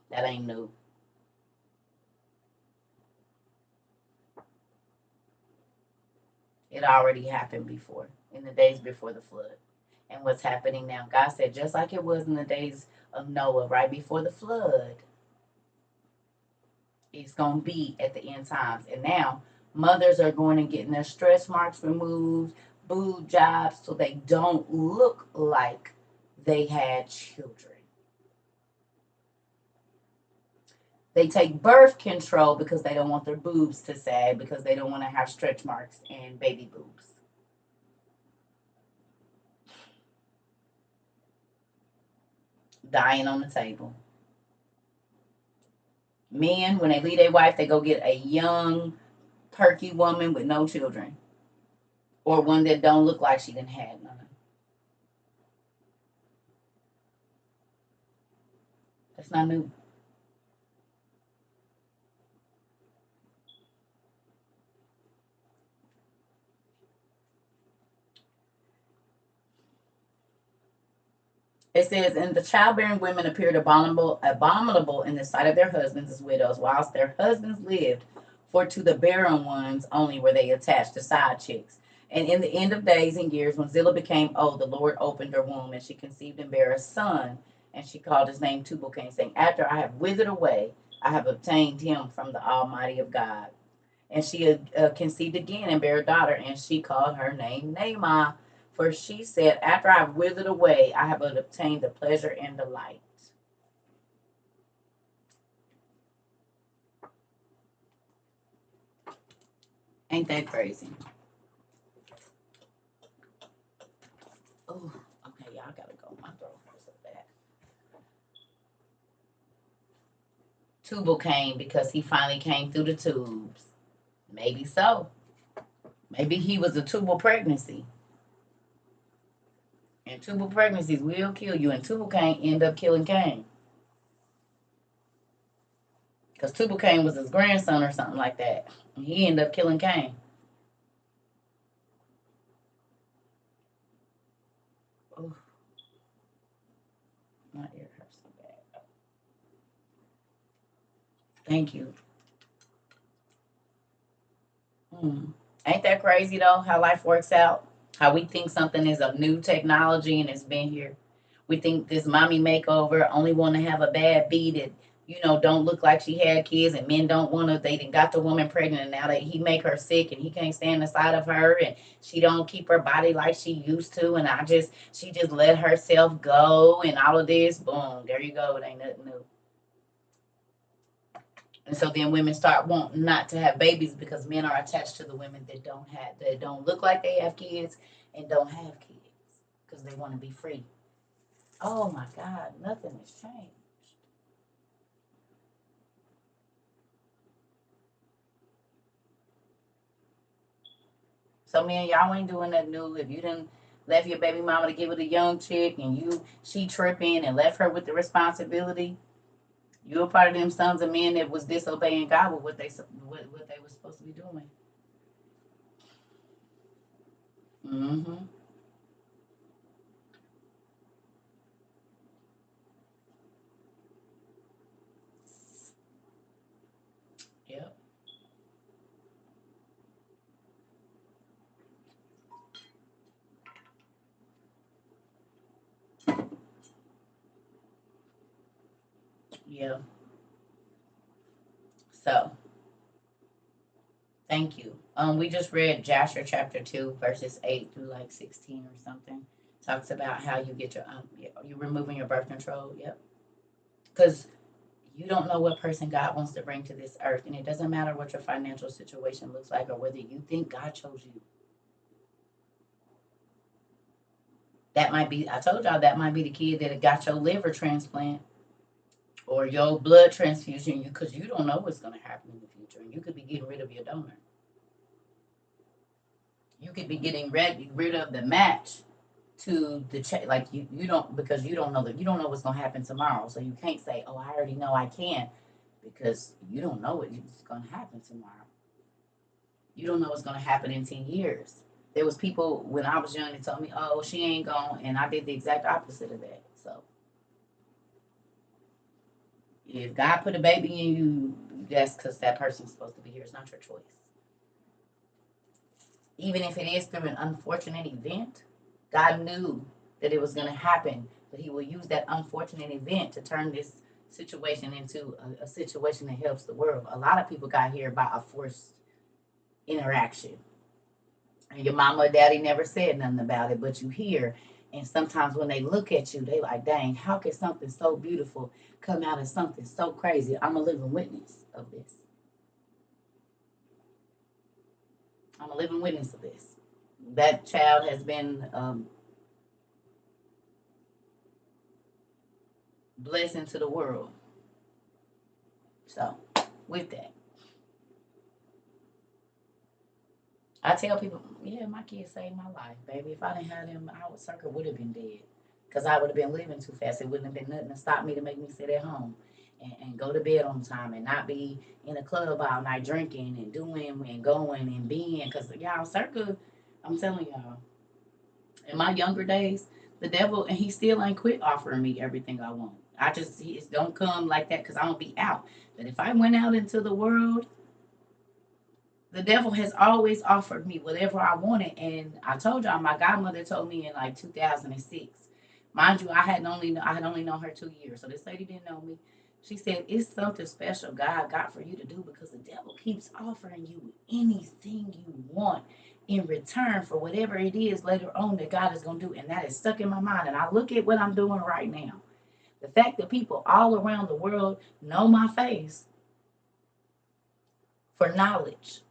That ain't new. It already happened before, in the days before the flood. And what's happening now? God said, just like it was in the days of Noah, right before the flood, it's going to be at the end times. And now Mothers are going and getting their stretch marks removed, boob jobs, so they don't look like they had children. They take birth control because they don't want their boobs to sag, because they don't want to have stretch marks and baby boobs. Dying on the table. Men, when they leave their wife, they go get a young, perky woman with no children, or one that don't look like she didn't have none. That's not new. It says, and the childbearing women appeared abominable in the sight of their husbands as widows, whilst their husbands lived. For to the barren ones only were they attached, to side chicks. And in the end of days and years, when Zillah became old, the Lord opened her womb, and she conceived and bare a son, and she called his name Tubal-Cain, saying, after I have withered away, I have obtained him from the Almighty of God. And she conceived again and bare a daughter, and she called her name Naamah. For she said, after I have withered away, I have obtained the pleasure and delight. Ain't that crazy? Oh, okay, y'all gotta go. My throat hurts so bad. Tubal came because he finally came through the tubes. Maybe so. Maybe he was a tubal pregnancy. And tubal pregnancies will kill you. And Tubal-Cain end up killing Cain. Because Tubal-Cain was his grandson or something like that. And he ended up killing Cain. Oh, my ear hurts so bad. Thank you. Ain't that crazy though, how life works out? How we think something is a new technology and it's been here. We think this mommy makeover only want to have a bad beat and don't look like she had kids, and men don't want to. They got the woman pregnant, and now that he make her sick and he can't stand the sight of her, and she don't keep her body like she used to, and she just let herself go, and all of this, boom, there you go. It ain't nothing new. And so then women start wanting not to have babies because men are attached to the women that don't look like they have kids and don't have kids because they want to be free. Oh my God, nothing has changed. So man, y'all ain't doing nothing new. If you didn't left your baby mama to give it a young chick and she tripping and left her with the responsibility, you a part of them sons of men that was disobeying God with what they were supposed to be doing. Mm-hmm. Yep. Yeah. So thank you. We just read Jasher chapter 2, verses 8 through like 16 or something. Talks about how you get you're removing your birth control. Yep. Because you don't know what person God wants to bring to this earth, and it doesn't matter what your financial situation looks like or whether you think God chose you. That might be. I told y'all that might be the kid that got your liver transplant or your blood transfusion. Because you don't know what's going to happen in the future, and you could be getting rid of your donor. You could be getting rid of the match to the check, like you don't, because you don't know what's going to happen tomorrow, so you can't say, oh, I already know I can't, because you don't know what's going to happen tomorrow. You don't know what's going to happen in 10 years. There was people when I was young that told me, oh, she ain't gone, and I did the exact opposite of that. So if God put a baby in you, that's because that person's supposed to be here. It's not your choice. Even if it is through an unfortunate event, God knew that it was going to happen, but he will use that unfortunate event to turn this situation into a situation that helps the world. A lot of people got here by a forced interaction. And your mama or daddy never said nothing about it, but you hear. And sometimes when they look at you, they like, dang, how can something so beautiful come out of something so crazy? I'm a living witness of this. I'm a living witness of this. That child has been blessing to the world. So, with that, I tell people, yeah, my kids saved my life, baby. If I didn't have them, our circle would have been dead. Because I would have been living too fast. It wouldn't have been nothing to stop me to make me sit at home and go to bed on time and not be in a club all night drinking and doing and going and being. Because, y'all, circle, I'm telling y'all, in my younger days, the devil, and he still ain't quit offering me everything I want. He just don't come like that because I don't be out. But if I went out into the world, the devil has always offered me whatever I wanted. And I told y'all, my godmother told me in like 2006. Mind you, I had only known her 2 years, so this lady didn't know me. She said, it's something special God got for you to do because the devil keeps offering you anything you want in return for whatever it is later on that God is going to do. And that is stuck in my mind. And I look at what I'm doing right now. The fact that people all around the world know my face for knowledge,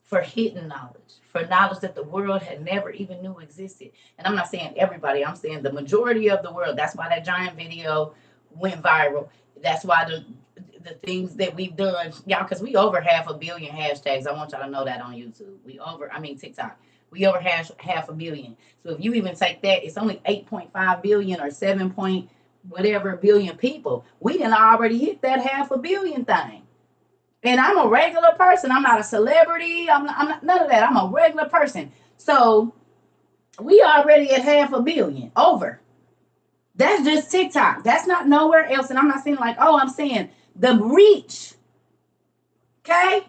for hidden knowledge, for knowledge that the world had never even knew existed. And I'm not saying everybody, I'm saying the majority of the world. That's why that giant video went viral. That's why the things that we've done, y'all, because we over 500 million hashtags. I want y'all to know that on YouTube. TikTok. We over 500 million. So if you even take that, it's only 8.5 billion or 7 point whatever billion people. We didn't already hit that 500 million thing. And I'm a regular person. I'm not a celebrity. I'm not none of that. I'm a regular person. So we already at 500 million over. That's just TikTok. That's not nowhere else. And I'm not saying like, oh, I'm saying the reach. Okay?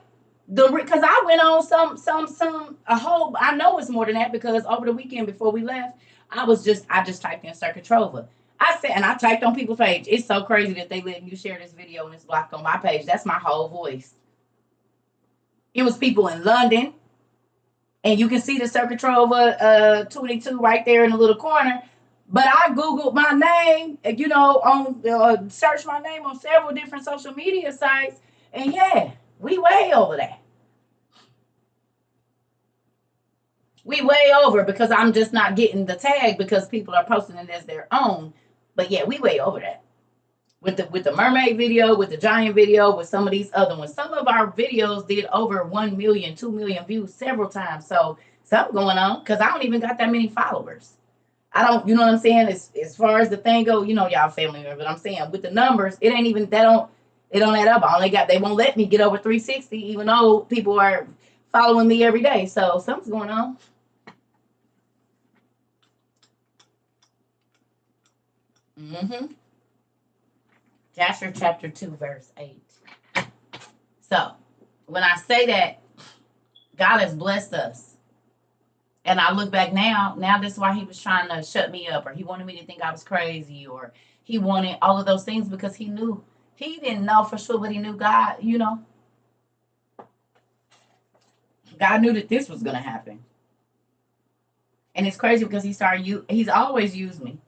Because I went on a whole, I know it's more than that because over the weekend before we left, I just typed in Circuit Trova. I said, and I typed on people's page. It's so crazy that they letting you share this video and it's blocked on my page. That's my whole voice. It was people in London, and you can see the Circuit Trova 22 right there in the little corner. But I Googled my name, on search my name on several different social media sites, and yeah, we way over that. We way over because I'm just not getting the tag because people are posting it as their own. But yeah, we way over that. With the mermaid video, with the giant video, with some of these other ones. Some of our videos did over 1 million, 2 million views several times. So something going on because I don't even got that many followers. I don't, you know what I'm saying? As far as the thing go, y'all family member, but I'm saying with the numbers, it ain't even, it don't add up. They won't let me get over 360 even though people are following me every day. So something's going on. Jasher chapter 2, verse 8. So, when I say that God has blessed us, and I look back now this is why he was trying to shut me up, or he wanted me to think I was crazy, or he wanted all of those things because he knew. He didn't know for sure, but he knew God, God knew that this was going to happen. And it's crazy because he's always used me.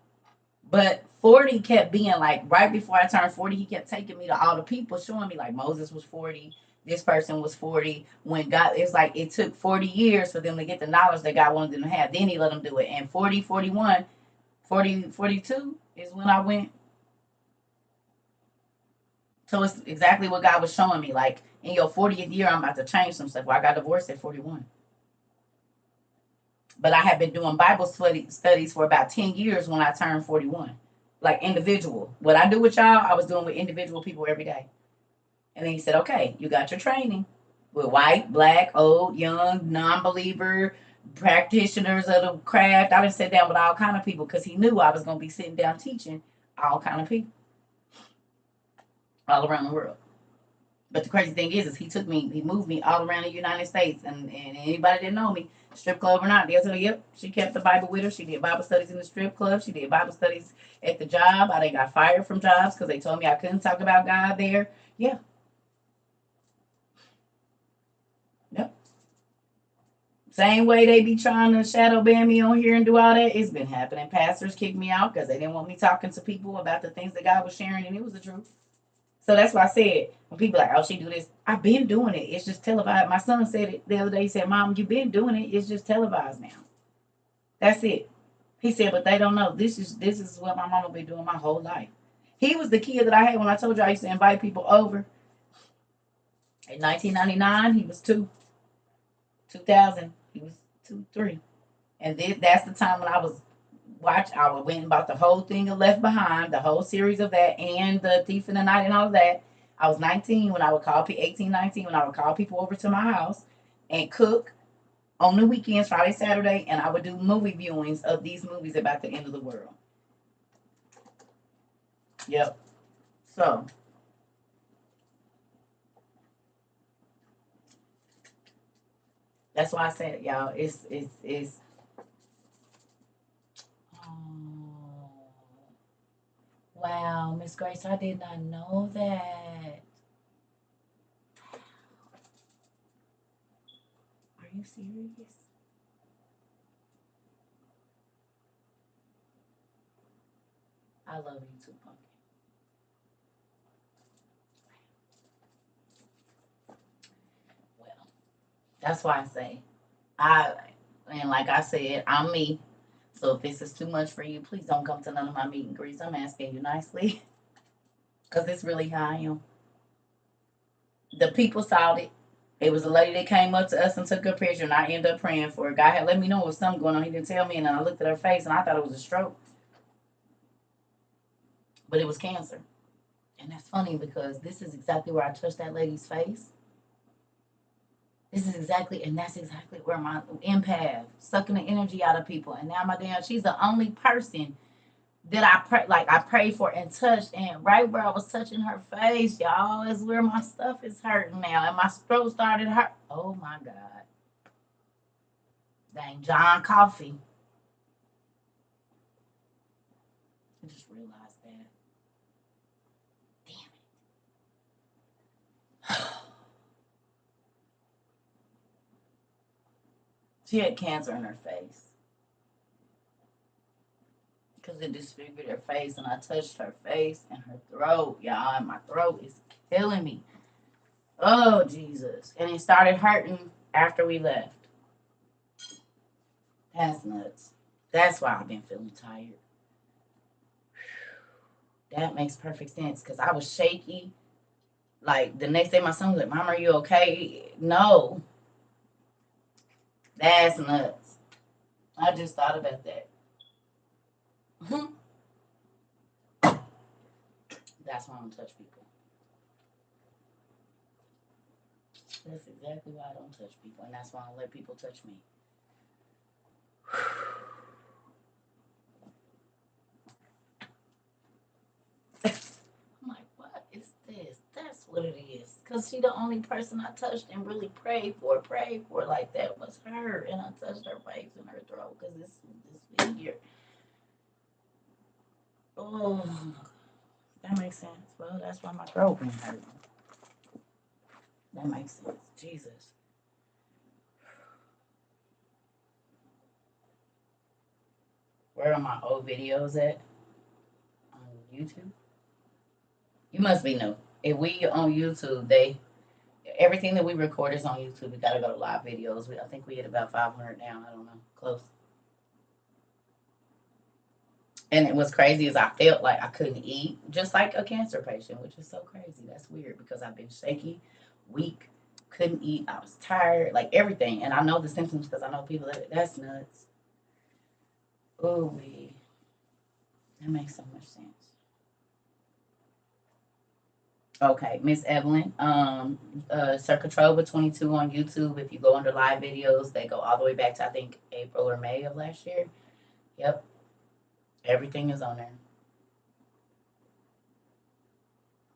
But 40 kept being like, right before I turned 40, he kept taking me to all the people, showing me like Moses was 40, this person was 40. When God, it's like it took 40 years for them to get the knowledge that God wanted them to have. Then he let them do it. And 40, 41, 40, 42 is when I went. So it's exactly what God was showing me. Like in your 40th year, I'm about to change some stuff. Well, I got divorced at 41. But I had been doing Bible studies for about 10 years when I turned 41. Like individual. What I do with y'all, I was doing with individual people every day. And then he said, okay, you got your training with white, black, old, young, non-believer, practitioners of the craft. I done sat down with all kind of people because he knew I was going to be sitting down teaching all kind of people all around the world. But the crazy thing is he moved me all around the United States. And anybody that know me, strip club or not, they'll tell you, yep, she kept the Bible with her. She did Bible studies in the strip club. She did Bible studies at the job. I done got fired from jobs because they told me I couldn't talk about God there. Yeah. Yep. Same way they be trying to shadow ban me on here and do all that. It's been happening. Pastors kicked me out because they didn't want me talking to people about the things that God was sharing, and it was the truth. So that's why I said, when people are like, oh, she do this, I've been doing it. It's just televised. My son said it the other day. He said, Mom, you've been doing it. It's just televised now. That's it. He said, but they don't know. This is what my mama been doing my whole life. He was the kid that I had when I told you I used to invite people over. In 1999, he was 2. 2000, he was 2, 3. And that's the time when I was I went and bought the whole thing of Left Behind, the whole series of that, and the Thief in the Night and all of that. I was 19 when I would call 18, 19 when I would call people over to my house and cook on the weekends, Friday, Saturday, and I would do movie viewings of these movies about the end of the world. Yep. So that's why I said, y'all, it's oh, wow, Miss Grace, I did not know that. Are you serious? I love you too, Pumpkin. Well, that's why I say I and like I said, I'm me. So if this is too much for you, please don't come to none of my meet and greets. I'm asking you nicely, because it's really how I am. The people saw it. It was a lady that came up to us and took a picture, and I ended up praying for her. God had let me know there was something going on. He didn't tell me, and I looked at her face, and I thought it was a stroke, but it was cancer. And that's funny because this is exactly where I touched that lady's face. This is exactly, and that's exactly where my empath sucking the energy out of people. And now my damn, she's the only person that I prayed for and touched, and right where I was touching her face, y'all, is where my stuff is hurting now, and my throat started hurt. Oh my God, dang, John Coffee. I just realized that. Damn it. She had cancer in her face because it disfigured her face, and I touched her face and her throat, y'all, and my throat is killing me. Oh, Jesus. And it started hurting after we left. That's nuts. That's why I've been feeling tired. That makes perfect sense because I was shaky. Like the next day, my son was like, Mom, are you okay? No. That's nuts. I just thought about that. That's why I don't touch people. That's exactly why I don't touch people. And that's why I don't let people touch me. I'm like, what is this? That's what it is. Because she the only person I touched and really prayed for like that was her. And I touched her face and her throat because this figure. Oh, that makes sense. Well, that's why my throat been hurting. That makes sense. Jesus. Where are my old videos at? On YouTube? You must be new. If we on YouTube, everything that we record is on YouTube. We gotta go to live videos. I think we hit about 500 now. I don't know, close. And it was crazy is I felt like I couldn't eat, just like a cancer patient, which is so crazy. That's weird because I've been shaky, weak, couldn't eat. I was tired, like everything. And I know the symptoms because I know people that's nuts. Oh, that makes so much sense. Okay, Miss Evelyn, Circatrova 22 on YouTube. If you go under live videos, they go all the way back to I think April or May of last year. Yep, everything is on there.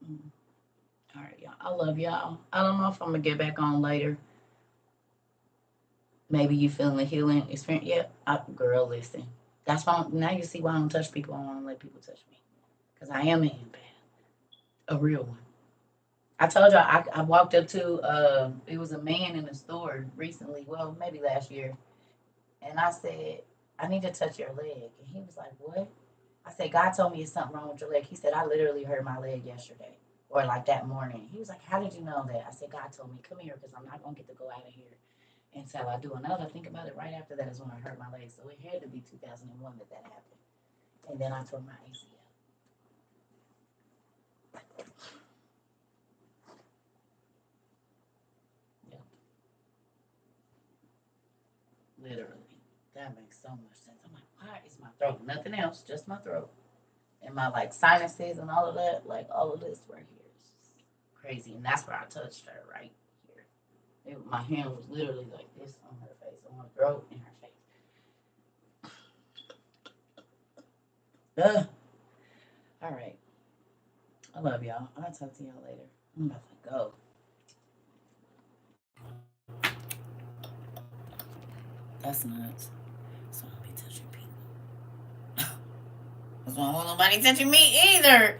Mm. All right, y'all. I love y'all. I don't know if I'm gonna get back on later. Maybe you feeling the healing experience. Yep, girl, listen. That's why now you see why I don't touch people. I don't want to let people touch me because I am an empath, a real one. I told y'all I walked up to it was a man in the store recently, well maybe last year, and I said, I need to touch your leg. And he was like, what? I said, God told me it's something wrong with your leg. He said, I literally hurt my leg yesterday or like that morning. He was like, how did you know that? I said, God told me, come here because I'm not going to get to go out of here until I do another. Think about it, right after that is when I hurt my leg. So it had to be 2001 that happened. And then I tore my ACL. Yep. Literally. That makes so much sense. I'm like, why is my throat? Nothing else, just my throat. And my like sinuses and all of that, like all of this right here is just crazy. And that's where I touched her right here. My hand was literally like this on her face, on her throat and her face. Ugh. All right. I love y'all. I'll talk to y'all later. I'm about to go. That's nuts. So I don't be touching people. That's why I don't want nobody touching me either.